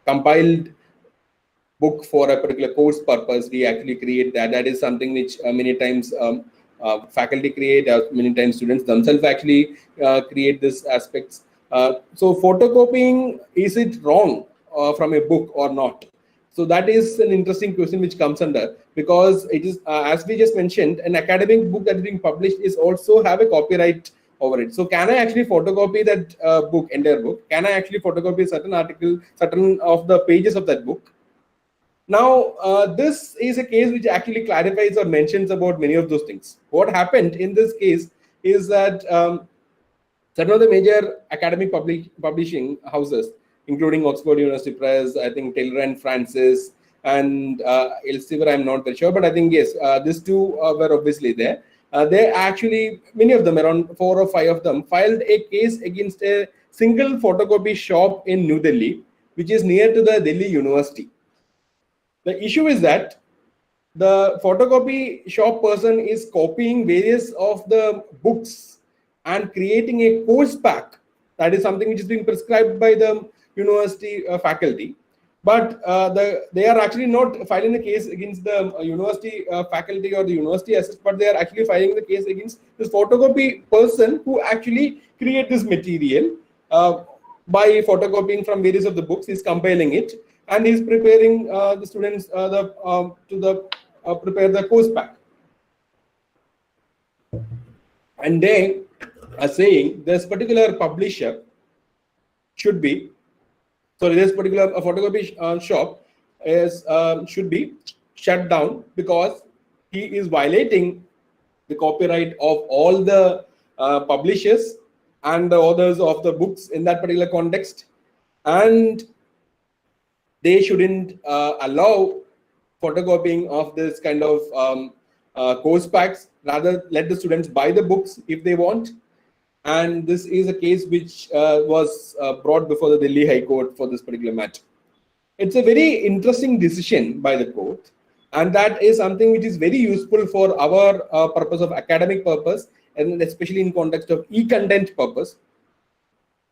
compiled book for a particular course purpose. We actually create that. That is something which many times faculty create, many times students themselves actually create these aspects. So photocopying, is it wrong from a book or not? So that is an interesting question which comes under, because it is as we just mentioned, an academic book that is being published is also have a copyright over it. So can I actually photocopy that book, entire book? Can I actually photocopy certain article, certain of the pages of that book? Now, this is a case which actually clarifies or mentions about many of those things. What happened in this case is that certain of the major academic publishing houses, including Oxford University Press, I think Taylor and Francis, and Elsevier, I'm not very sure, but I think yes, these two were obviously there. They actually, many of them, around 4 or 5 of them, filed a case against a single photocopy shop in New Delhi, which is near to the Delhi University. The issue is that the photocopy shop person is copying various of the books and creating a course pack That is something which is being prescribed by the university faculty. But they are actually not filing the case against the university faculty or the university assist, but they are actually filing the case against this photocopy person who actually create this material by photocopying from various of the books. He's compiling it and he's preparing the students prepare the course pack. And they are saying this particular publisher should be, so this particular photocopy shop is should be shut down because he is violating the copyright of all the publishers and the authors of the books in that particular context, and they shouldn't allow photocopying of this kind of course packs. Rather, let the students buy the books if they want. And this is a case which was brought before the Delhi High Court for this particular matter. It's a very interesting decision by the court, and that is something which is very useful for our purpose of academic purpose, and especially in context of e-content purpose.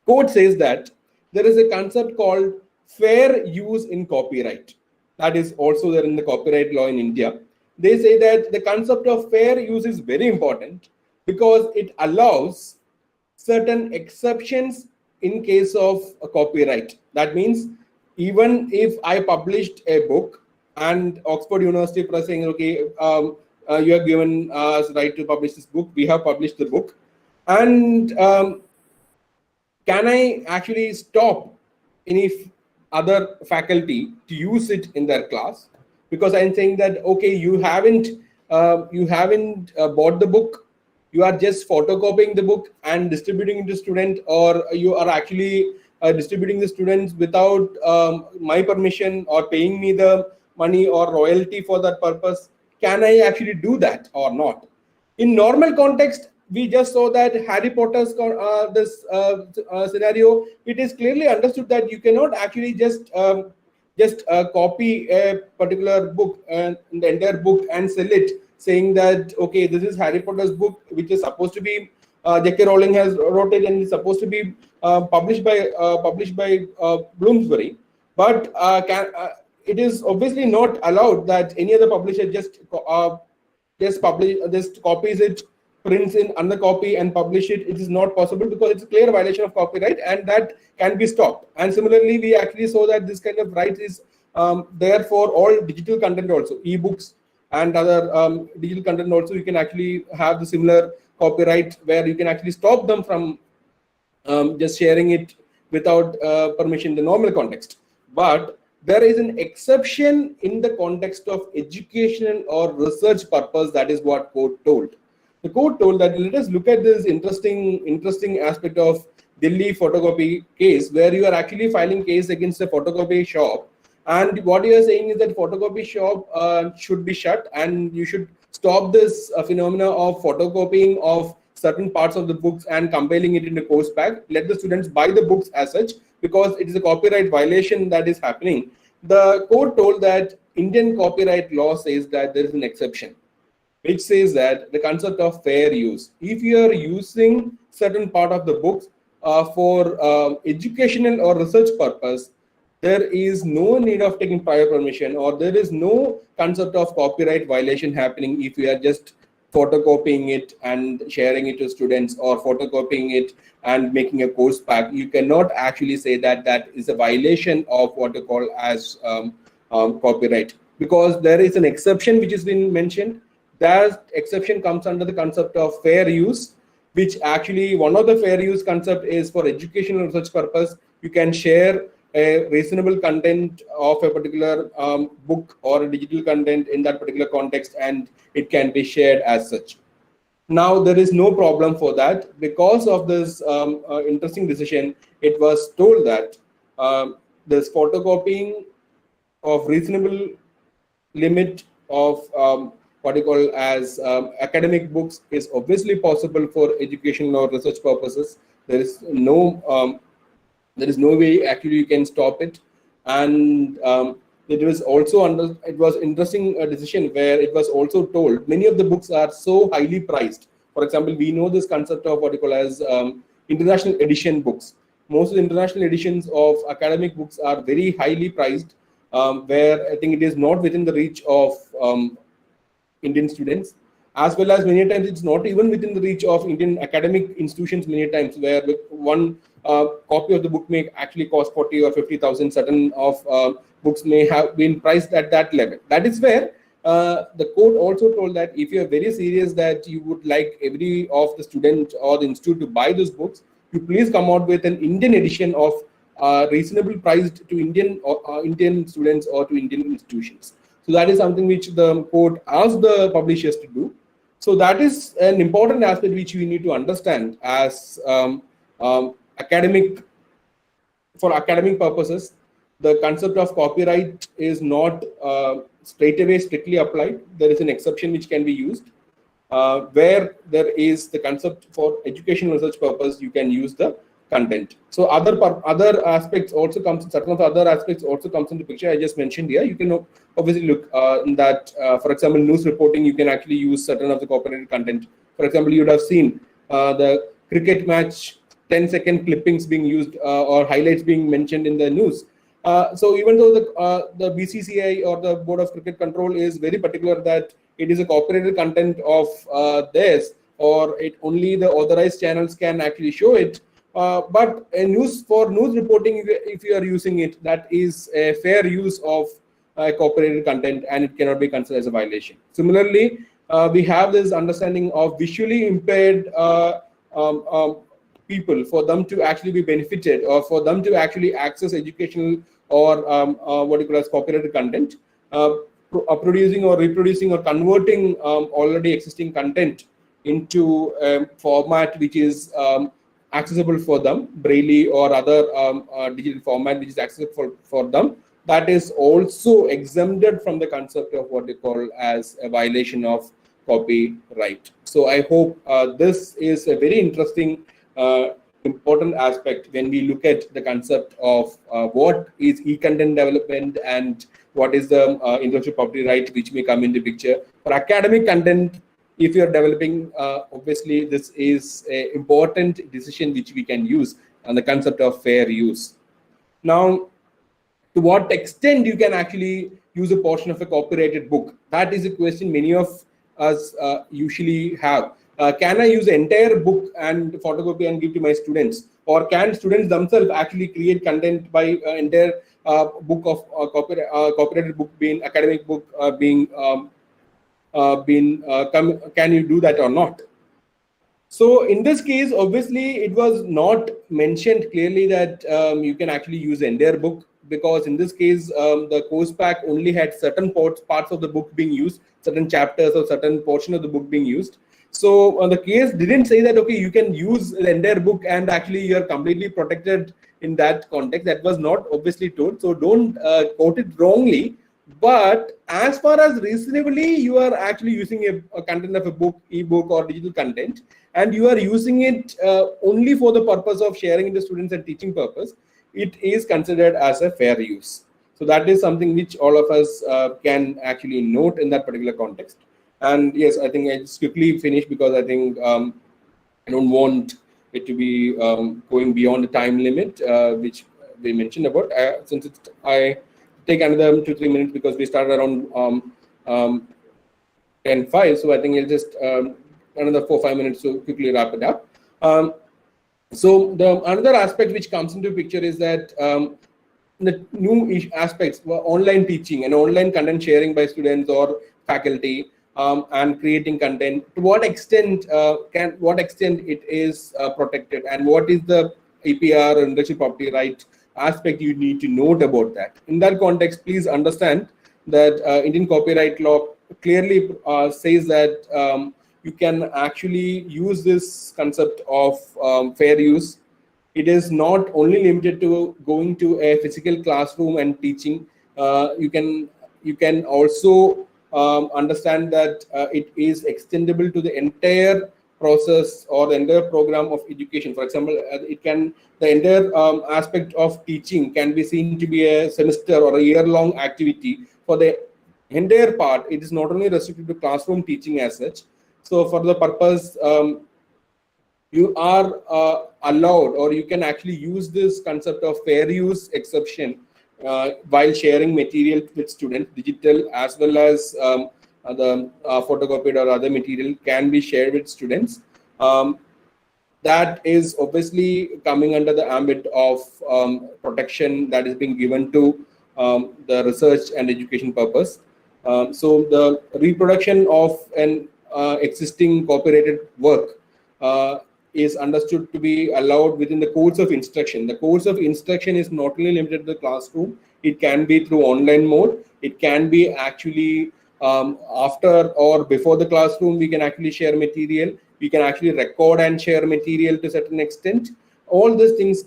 Court says that there is a concept called fair use in copyright. That is also there in the copyright law in India. They say that the concept of fair use is very important because it allows certain exceptions in case of a copyright. That means even if I published a book and Oxford University Press saying, okay, you have given us right to publish this book, we have published the book, and can I actually stop any other faculty to use it in their class? Because I'm saying that, okay, you haven't bought the book, you are just photocopying the book and distributing it to student, or you are actually distributing the students without my permission or paying me the money or royalty for that purpose. Can I actually do that or not? In normal context, we just saw that Harry Potter's scenario. It is clearly understood that you cannot actually just copy a particular book and the entire book and sell it, saying that, okay, this is Harry Potter's book, which is supposed to be J.K. Rowling has wrote it and is supposed to be published by Bloomsbury, but it is obviously not allowed that any other publisher just copies it, prints in another copy and publish it. It is not possible because it's a clear violation of copyright, and that can be stopped. And similarly, we actually saw that this kind of right is there for all digital content also, ebooks and other digital content also. You can actually have the similar copyright where you can actually stop them from just sharing it without permission in the normal context. But there is an exception in the context of educational or research purpose. That is what court told. The court told that let us look at this interesting aspect of Delhi photocopy case, where you are actually filing case against a photocopy shop, and what you are saying is that photocopy shop should be shut, and you should stop this phenomena of photocopying of certain parts of the books and compiling it into course pack. Let the students buy the books as such, because it is a copyright violation that is happening. The court told that Indian copyright law says that there is an exception, which says that the concept of fair use. If you are using certain part of the books for educational or research purpose, there is no need of taking prior permission, or there is no concept of copyright violation happening if you are just photocopying it and sharing it to students, or photocopying it and making a course pack. You cannot actually say that that is a violation of what you call as copyright, because there is an exception which has been mentioned. That exception comes under the concept of fair use, which actually one of the fair use concept is for educational research purpose. You can share a reasonable content of a particular book or a digital content in that particular context, and it can be shared as such. Now, there is no problem for that. Because of this interesting decision, it was told that this photocopying of reasonable limit of what you call as academic books is obviously possible for educational or research purposes. There is no way actually you can stop it. And it was also it was interesting decision where it was also told many of the books are so highly priced. For example, we know this concept of what you call as international edition books. Most of the international editions of academic books are very highly priced, where I think it is not within the reach of Indian students, as well as many times it's not even within the reach of Indian academic institutions many times, where one copy of the book may actually cost 40 or 50,000. Certain of books may have been priced at that level. That is where the court also told that if you are very serious that you would like every of the student or the institute to buy those books, you please come out with an Indian edition of reasonable priced to Indian students or to Indian institutions. So that is something which the court asked the publishers to do. So that is an important aspect which we need to understand as academic purposes. The concept of copyright is not straight away strictly applied. There is an exception which can be used where there is the concept for educational research purpose. You can use the content. So other aspects also comes. Certain of other aspects also comes into picture. I just mentioned here. You can obviously look in that. For example, news reporting. You can actually use certain of the copyrighted content. For example, you would have seen the cricket match 10-second clippings being used or highlights being mentioned in the news. So even though the BCCI or the Board of Cricket Control is very particular that it is a copyrighted content of theirs, or only the authorized channels can actually show it. But for news reporting, if you are using it, that is a fair use of copyrighted content, and it cannot be considered as a violation. Similarly, we have this understanding of visually impaired people, for them to actually be benefited or for them to actually access educational or what you call as copyrighted content, producing or reproducing or converting already existing content into a format which is accessible for them, Braille or other digital format which is accessible for them, that is also exempted from the concept of what they call as a violation of copyright. So I hope this is a very interesting important aspect when we look at the concept of what is e-content development and what is the intellectual property right which may come into picture. For academic content, if you are developing, obviously this is an important decision which we can use on the concept of fair use. Now, to what extent you can actually use a portion of a copyrighted book? That is a question many of us usually have. Can I use the entire book and photocopy and give to my students? Or can students themselves actually create content by entire book of copyrighted book being academic book can you do that or not? So in this case, obviously it was not mentioned clearly that you can actually use the entire book, because in this case the course pack only had certain parts of the book being used, certain chapters or certain portion of the book being used. So the case didn't say that, okay, you can use the entire book and actually you're completely protected in that context. That was not obviously told. So don't quote it wrongly. But as far as reasonably, you are actually using a content of a book, ebook or digital content, and you are using it only for the purpose of sharing it to students and teaching purpose, it is considered as a fair use. So that is something which all of us can actually note in that particular context. And yes, I think I just quickly finish because I think I don't want it to be going beyond the time limit which we mentioned about. Since I take another 2-3 minutes because we started around 10:05, so I think I'll just another 4-5 minutes to quickly wrap it up. So the another aspect which comes into picture is that the new aspects were online teaching and online content sharing by students or faculty. And creating content, to what extent it is protected, and what is the APR or intellectual property right aspect you need to note about that. In that context, please understand that Indian copyright law clearly says that you can actually use this concept of fair use. It is not only limited to going to a physical classroom and teaching. You can also understand that it is extendable to the entire process or the entire program of education. For example, the entire aspect of teaching can be seen to be a semester or a year-long activity. For the entire part, it is not only restricted to classroom teaching as such. So for the purpose, you are allowed, or you can actually use this concept of fair use exception while sharing material with students. Digital as well as the photocopied or other material can be shared with students. That is obviously coming under the ambit of protection that is being given to the research and education purpose. So the reproduction of an existing copyrighted work is understood to be allowed within the course of instruction. The course of instruction is not only limited to the classroom, it can be through online mode, it can be actually after or before the classroom, we can actually share material, we can actually record and share material to a certain extent. All these things,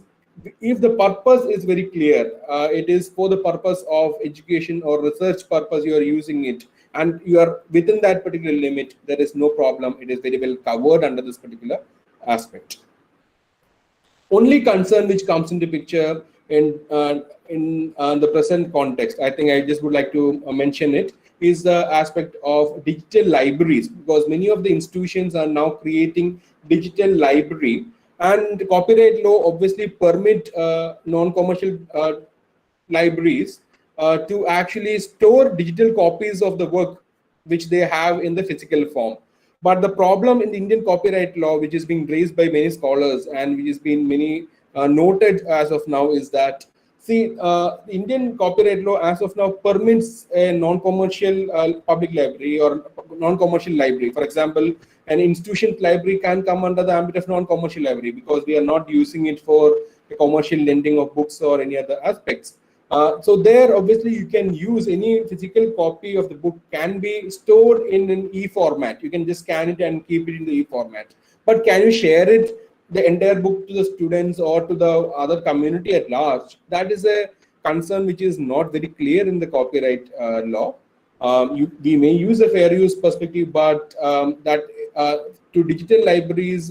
if the purpose is very clear, it is for the purpose of education or research purpose you are using it, and you are within that particular limit, there is no problem. It is very well covered under this particular aspect. Only concern which comes into picture in the present context, I think I just would like to mention it, is the aspect of digital libraries, because many of the institutions are now creating digital library, and copyright law obviously permit non-commercial libraries to actually store digital copies of the work which they have in the physical form. But the problem in the Indian copyright law, which is being raised by many scholars and which has been many noted as of now, is that the Indian copyright law as of now permits a non-commercial public library or non-commercial library. For example, an institution library can come under the ambit of non-commercial library because we are not using it for the commercial lending of books or any other aspects. So there, obviously, you can use any physical copy of the book can be stored in an e-format. You can just scan it and keep it in the e-format. But can you share it, the entire book, to the students or to the other community at large? That is a concern which is not very clear in the copyright law. We may use a fair use perspective, but to digital libraries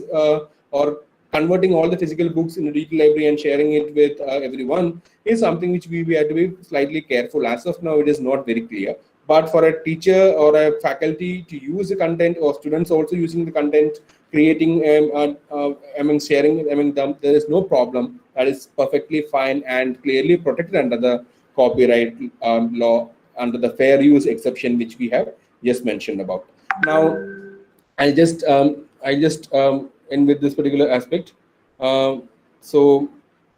or converting all the physical books in a digital library and sharing it with everyone is something which we have to be slightly careful. As of now, it is not very clear. But for a teacher or a faculty to use the content, or students also using the content, creating sharing among them, there is no problem. That is perfectly fine and clearly protected under the copyright law, under the fair use exception which we have just mentioned about. Now, I just end with this particular aspect. So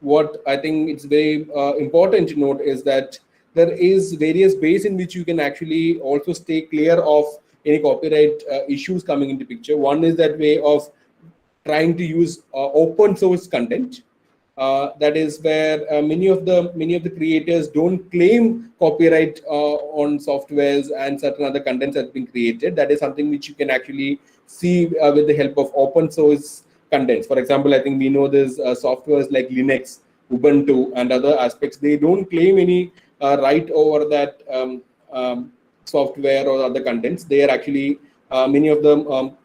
what I think it's very important to note is that there is various ways in which you can actually also stay clear of any copyright issues coming into picture. One is that way of trying to use open source content. That is where many of the creators don't claim copyright on softwares and certain other contents that have been created. That is something which you can actually see with the help of open source contents. For example, I think we know there's softwares like Linux, Ubuntu, and other aspects. They don't claim any right over that software or other contents. They are actually many of the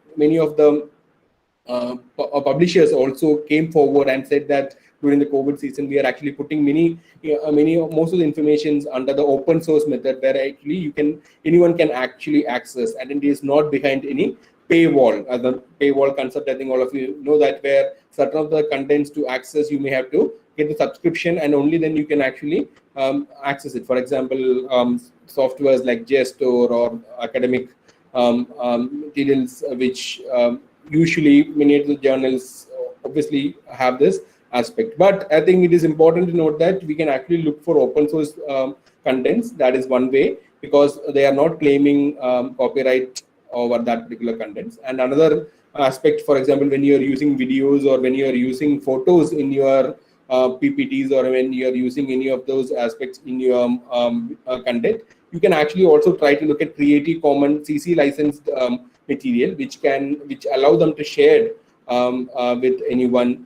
publishers also came forward and said that during the COVID season, we are actually putting most of the information under the open source method, where actually anyone can actually access, and it is not behind any paywall. The paywall concept, I think all of you know that, where certain of the contents to access, you may have to get the subscription, and only then you can actually access it. For example, softwares like JSTOR or academic materials, which usually many of the journals obviously have this aspect. But I think it is important to note that we can actually look for open source contents. That is one way, because they are not claiming copyright over that particular contents. And another aspect, for example, when you are using videos or when you are using photos in your PPTs, or when you are using any of those aspects in your content, you can actually also try to look at Creative Commons CC licensed material, which allow them to share with anyone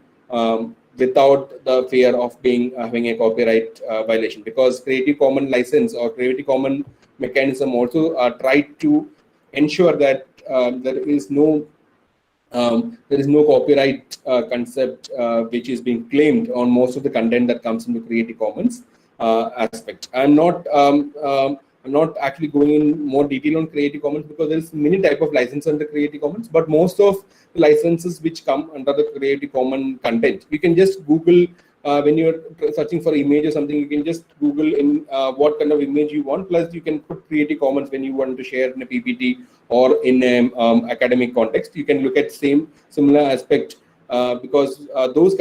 without the fear of having a copyright violation, because Creative Commons license or Creative Commons mechanism also tried to ensure that there is no copyright concept which is being claimed on most of the content that comes into Creative Commons aspect. I'm not I'm not actually going in more detail on Creative Commons because there's many type of license under Creative Commons, but most of the licenses which come under the Creative Commons content, you can just Google when you're searching for image or something, you can just Google in what kind of image you want. Plus, you can put Creative Commons when you want to share in a PPT or in an academic context. You can look at similar aspect because those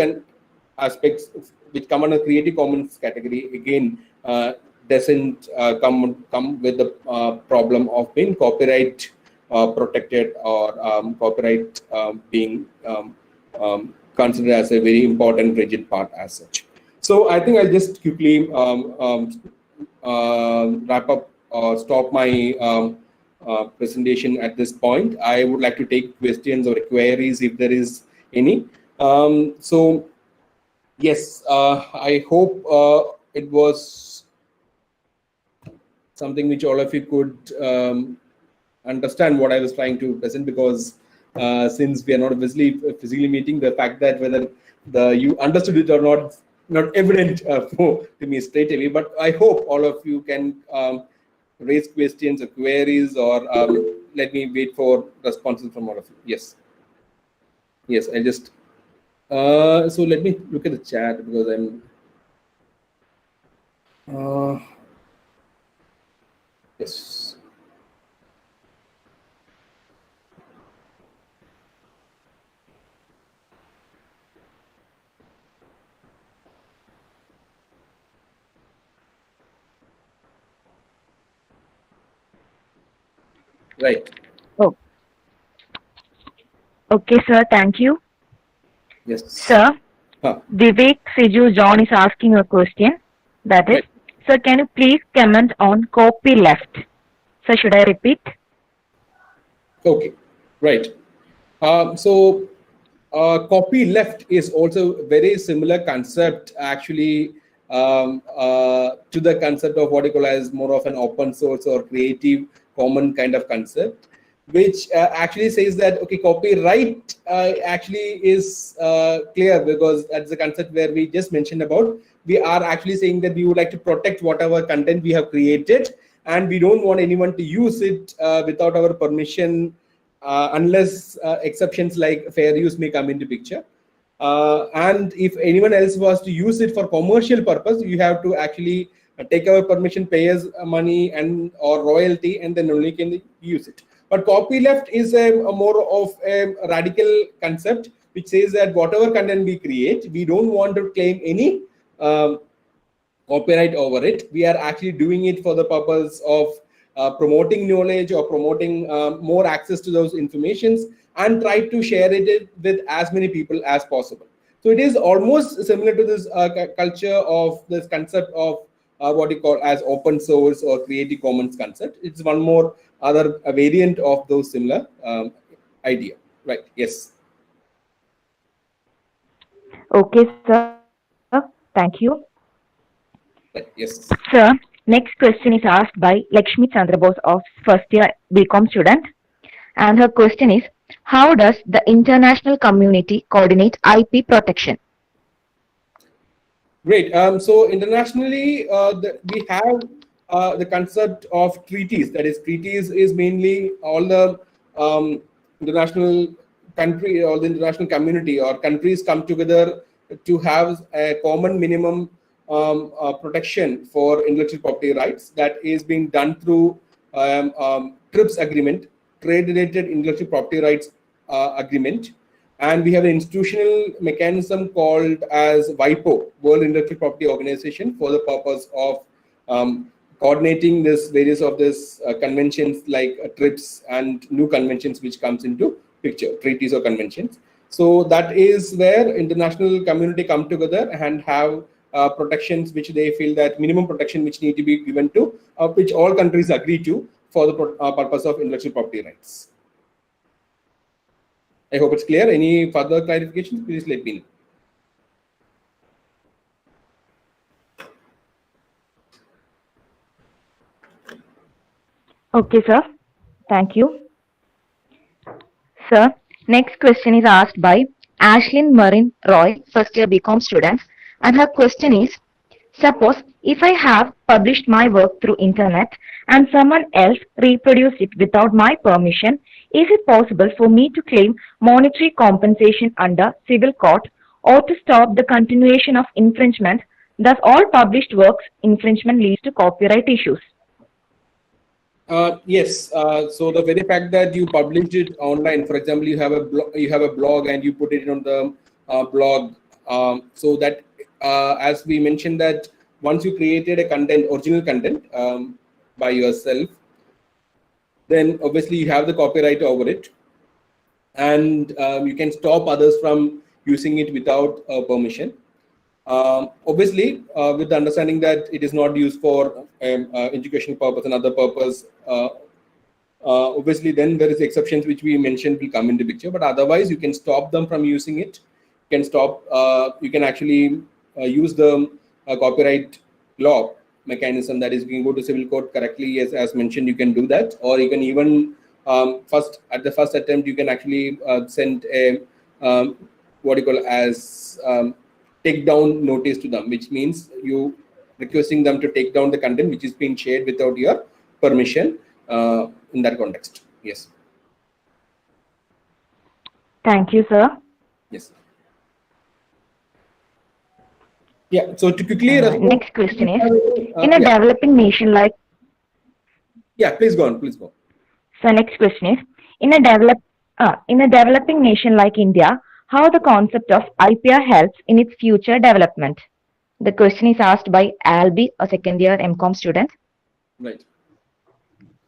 aspects which come under Creative Commons category again doesn't come with the problem of being copyright protected or copyright being considered as a very important rigid part as such. So I think I'll just quickly wrap up or stop my presentation at this point. I would like to take questions or queries if there is any. So yes, I hope it was something which all of you could understand what I was trying to present, because since we are not physically meeting, the fact that whether you understood it or not evident to me straight away. But I hope all of you can raise questions or queries, or let me wait for responses from all of you. Yes, I just so let me look at the chat because I'm yes. Right. Oh, okay, sir. Thank you. Yes. Sir, Vivek Siju John is asking a question. That is, Right. sir, can you please comment on copy left? Sir, should I repeat? Okay. Right. So copy left is also very similar concept actually to the concept of what you call as more of an open source or creative common kind of concept, which actually says that okay, copyright actually is clear because that's the concept where we just mentioned about. We are actually saying that we would like to protect whatever content we have created, and we don't want anyone to use it without our permission, unless exceptions like fair use may come into picture. And if anyone else was to use it for commercial purpose, you have to actually take our permission, pay us money and or royalty, and then only can use it. But copyleft is a more of a radical concept which says that whatever content we create, we don't want to claim any copyright over it. We are actually doing it for the purpose of promoting knowledge or promoting more access to those informations, and try to share it with as many people as possible. So it is almost similar to this culture of this concept of what you call as open source or Creative Commons concept. It's one more other variant of those similar idea. Right? Yes. Okay, sir. Thank you. Right. Yes. Sir, next question is asked by Lakshmi Chandrabose of first year BCom student. And her question is, how does the international community coordinate IP protection? Great. So internationally, we have the concept of treaties. That is, treaties is mainly all the international country or the international community or countries come together to have a common minimum protection for intellectual property rights. That is being done through TRIPS agreement, Trade-Related Intellectual Property Rights Agreement. And we have an institutional mechanism called as WIPO, World Intellectual Property Organization, for the purpose of coordinating this various of this conventions like TRIPS and new conventions which comes into picture, treaties or conventions. So that is where international community come together and have protections which they feel that minimum protection which need to be given to, which all countries agree to for the purpose of intellectual property rights. I hope it's clear. Any further clarifications, please let me know. Okay, sir. Thank you. Sir, next question is asked by Ashlyn Marin Roy, first year BCom student. And her question is, Suppose if I have published my work through internet and someone else reproduced it without my permission, is it possible for me to claim monetary compensation under civil court or to stop the continuation of infringement? Thus, all published works infringement leads to copyright issues. Yes. So the very fact that you published it online, for example, you have a blog and you put it on the blog, so that as we mentioned that once you created a original content by yourself, then obviously you have the copyright over it, and you can stop others from using it without permission. Obviously, with the understanding that it is not used for educational purpose and other purpose, obviously then there is exceptions which we mentioned will come into picture. But otherwise, you can stop them from using it. You can stop. You can actually use the copyright law mechanism. That is, you can go to civil court correctly, as mentioned. You can do that, or you can even at the first attempt you can actually send a what you call as take down notice to them, which means you requesting them to take down the content which is being shared without your permission in that context. Yes. Thank you, sir. Yes. Yeah. So to quickly next question is, in a developing nation like... Yeah, please go on. Please go. So next question is, in a developing nation like India, how the concept of IPR helps in its future development? The question is asked by Albi, a second year MCOM student. Right.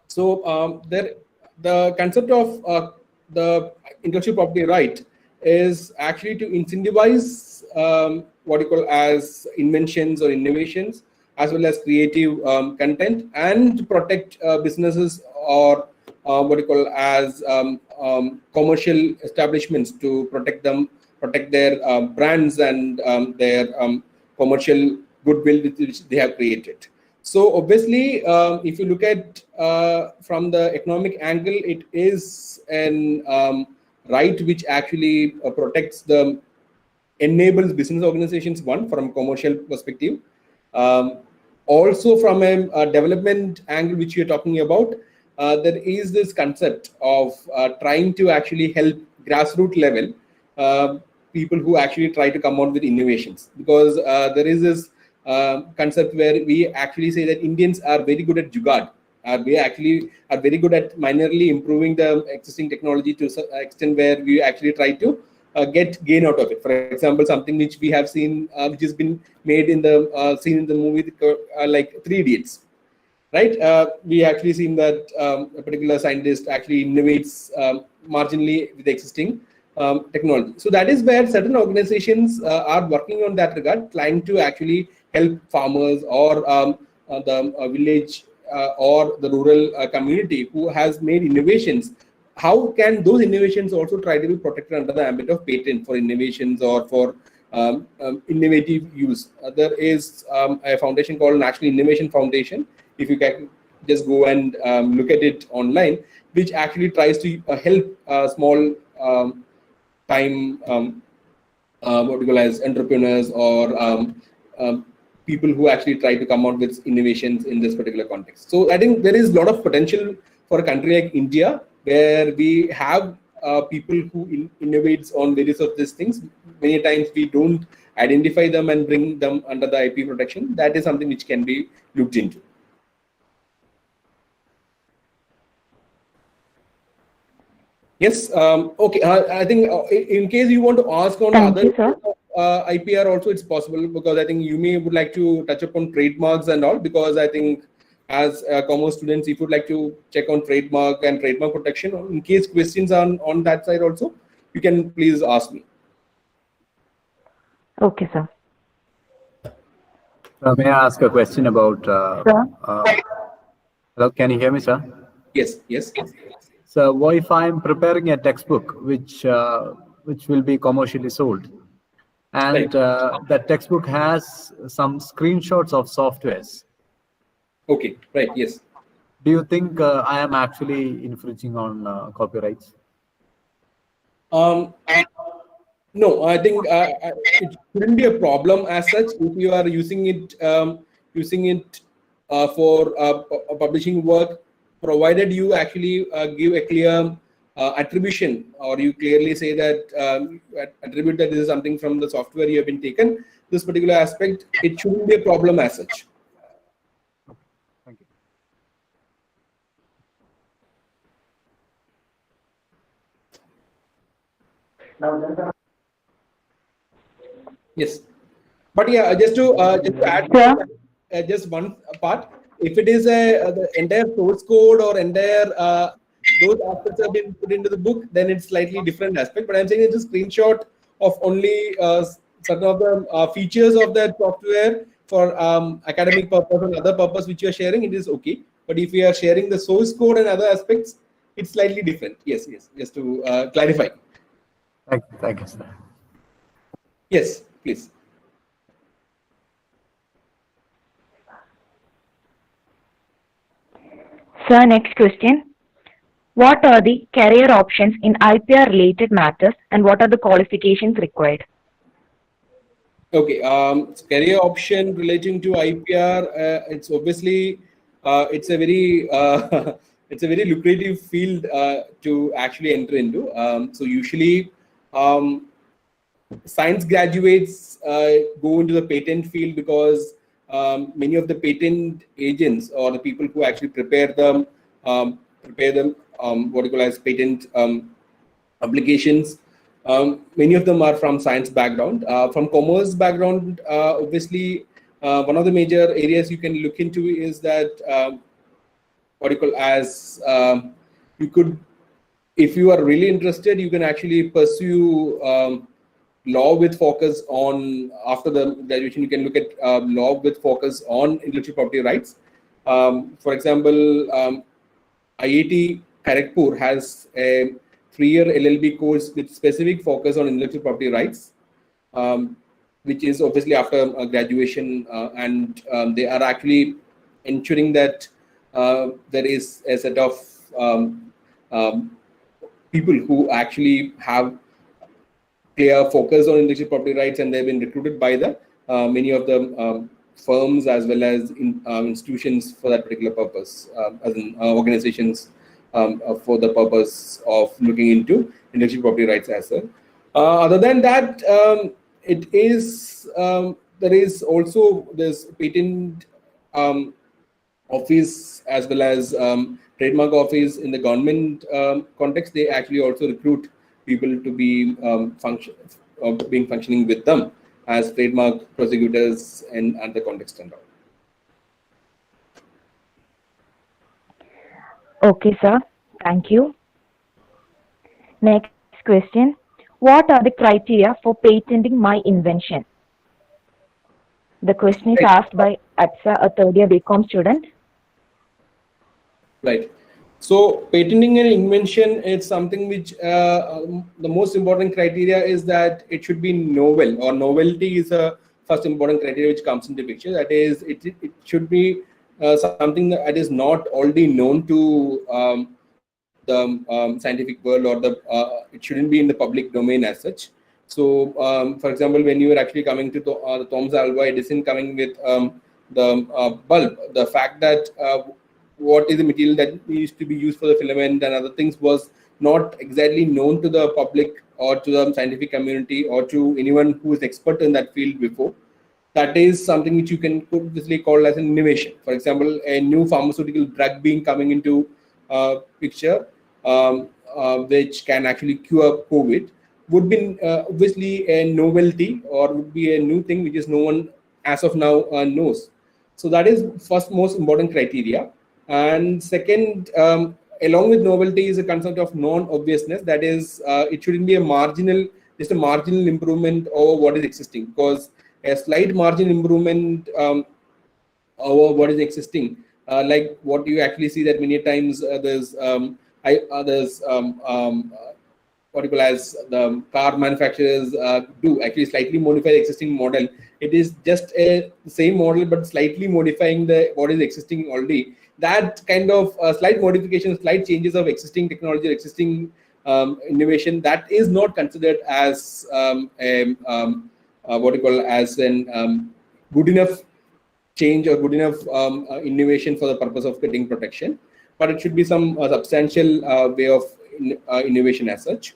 So the concept of the intellectual property right is actually to incentivize what you call as inventions or innovations, as well as creative content, and to protect businesses or what you call as commercial establishments, to protect their brands and their commercial goodwill which they have created. So obviously, if you look at from the economic angle, it is an right which actually protects enables business organizations, one, from commercial perspective. Also from a development angle which you're talking about, there is this concept of trying to actually help grassroots level people who actually try to come out with innovations, because there is this concept where we actually say that Indians are very good at jugaad. We actually are very good at minorly improving the existing technology to an extent where we actually try to get gain out of it. For example, something which we have seen, which has been made in the seen in the movie like 3 Idiots. Right, we actually seen that a particular scientist actually innovates marginally with existing technology. So that is where certain organizations are working on that regard, trying to actually help farmers or the village or the rural community who has made innovations. How can those innovations also try to be protected under the ambit of patent for innovations or for innovative use? There is a foundation called National Innovation Foundation. If you can just go and look at it online, which actually tries to help small time what we call as entrepreneurs or people who actually try to come out with innovations in this particular context. So I think there is a lot of potential for a country like India, where we have people who innovates on various of these things. Many times we don't identify them and bring them under the IP protection. That is something which can be looked into. Yes. Okay. I think in case you want to ask on other IPR also, it's possible, because I think you would like to touch upon trademarks and all, because I think as commerce students, if you'd like to check on trademark and trademark protection, in case questions on that side also, you can please ask me. Okay, sir. May I ask a question about? Hello, can you hear me, sir? Yes. Yes. So, what if I'm preparing a textbook which will be commercially sold, and that textbook has some screenshots of softwares? Okay. Right. Yes. Do you think I am actually infringing on copyrights? No, I think it shouldn't be a problem as such if you are using it for publishing work, provided you actually give a clear attribution, or you clearly say that attribute that this is something from the software you have been taken. This particular aspect, it shouldn't be a problem as such. Thank you. Yes, but yeah, just to add Sir? just one part. If it is the entire source code or entire those aspects have been put into the book, then it's slightly different aspect. But I'm saying it's a screenshot of only certain of the features of that software for academic purpose and other purpose which you are sharing. It is okay. But if you are sharing the source code and other aspects, it's slightly different. Yes, yes. Just to clarify. Thank you, sir. Yes, please. Sir, next question. What are the career options in IPR related matters and what are the qualifications required? Okay, career option relating to IPR, it's obviously it's a very it's a very lucrative field to actually enter into. So usually science graduates go into the patent field because many of the patent agents or the people who actually prepare them what you call as patent applications. Many of them are from science background. From commerce background, obviously, one of the major areas you can look into is that what you call as you could, if you are really interested, you can actually pursue law with focus on, after the graduation, you can look at law with focus on intellectual property rights. For example, IIT Kharagpur has a 3-year LLB course with specific focus on intellectual property rights, which is obviously after graduation, and they are actually ensuring that there is a set of people who actually have clear focus on intellectual property rights, and they've been recruited by the many of the firms as well as institutions for that particular purpose, as in organizations for the purpose of looking into intellectual property rights as well. Other than that, it is there is also this patent office as well as trademark office in the government context. They actually also recruit people to be functioning with them as trademark prosecutors and the context and all. Okay, sir. Thank you. Next question. What are the criteria for patenting my invention? The question is asked by Atsa, a third-year BCom student. Right. So patenting an invention is something which the most important criteria is that it should be novel, or novelty is a first important criteria which comes into picture. That is, it should be something that is not already known to the scientific world, or it shouldn't be in the public domain as such. So, for example, when you are actually coming to the Thomas Alva Edison coming with the bulb, the fact that what is the material that needs to be used for the filament and other things was not exactly known to the public or to the scientific community or to anyone who is expert in that field before. That is something which you can obviously call as an innovation. For example, a new pharmaceutical drug being coming into picture, which can actually cure COVID, would be obviously a novelty, or would be a new thing which is no one as of now knows. So that is first most important criteria. And second, along with novelty is a concept of non-obviousness. That is, it shouldn't be just a marginal improvement over what is existing, because a slight marginal improvement over what is existing, like what you actually see that many times there's what you call as the car manufacturers do actually slightly modify the existing model. It is just a same model but slightly modifying what is existing already. That kind of slight modification, slight changes of existing technology, existing innovation that is not considered as what you call as an good enough change or good enough innovation for the purpose of getting protection, but it should be some substantial way of innovation as such.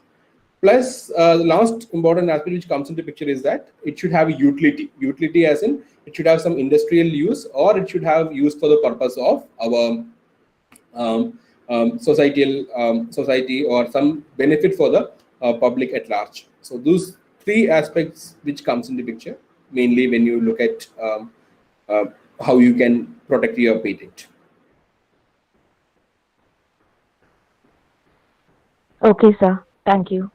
Plus, the last important aspect which comes into picture is that it should have a utility. Utility as in it should have some industrial use, or it should have use for the purpose of our society or some benefit for the public at large. So those three aspects which comes into picture mainly when you look at how you can protect your patent. Okay, sir. Thank you.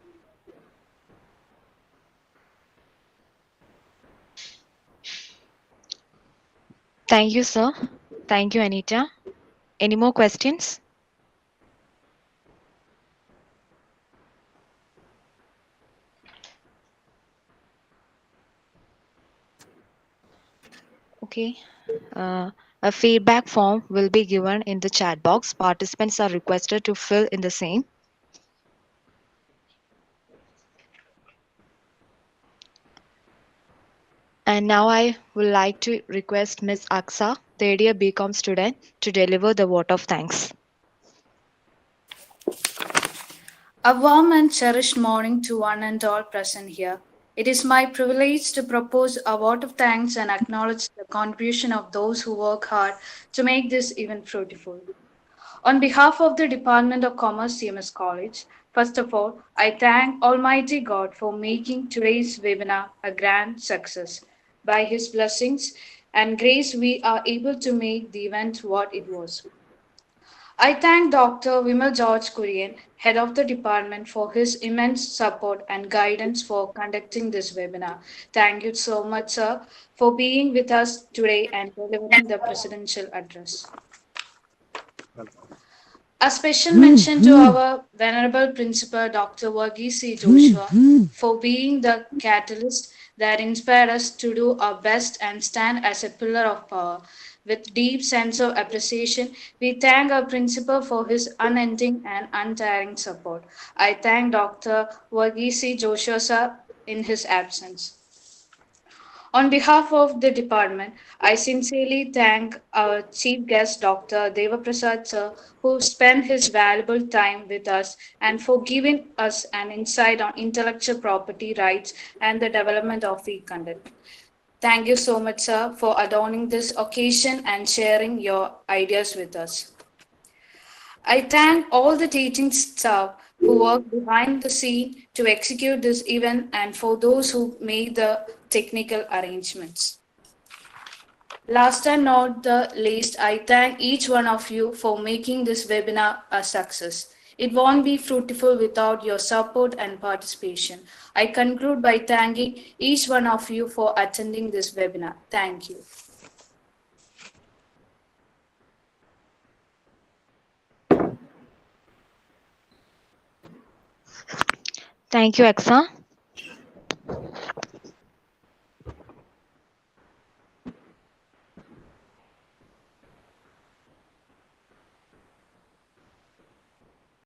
Thank you, sir. Thank you, Anita. Any more questions? Okay. A feedback form will be given in the chat box. Participants are requested to fill in the same. And now I would like to request Ms. Aksa, third year BCom student, to deliver the vote of thanks. A warm and cherished morning to one and all present here. It is my privilege to propose a vote of thanks and acknowledge the contribution of those who work hard to make this event fruitful. On behalf of the Department of Commerce, CMS College, first of all, I thank Almighty God for making today's webinar a grand success. By His blessings and grace, we are able to make the event what it was. I thank Dr. Vimal George Kurian, head of the department, for his immense support and guidance for conducting this webinar. Thank you so much, sir, for being with us today and delivering the presidential address. A special mention to our venerable principal, Dr. Varghese C. Joshua, for being the catalyst that inspired us to do our best and stand as a pillar of power. With deep sense of appreciation, we thank our principal for his unending and untiring support. I thank Dr. Varghese C. Joshua sir in his absence. On behalf of the department, I sincerely thank our chief guest, Dr. Devaprasad sir, who spent his valuable time with us and for giving us an insight on intellectual property rights and the development of e-conduct. Thank you so much, sir, for adorning this occasion and sharing your ideas with us. I thank all the teaching staff who worked behind the scene to execute this event and for those who made the technical arrangements. Last and not the least, I thank each one of you for making this webinar a success. It won't be fruitful without your support and participation. I conclude by thanking each one of you for attending this webinar. Thank you. Thank you, Aksa.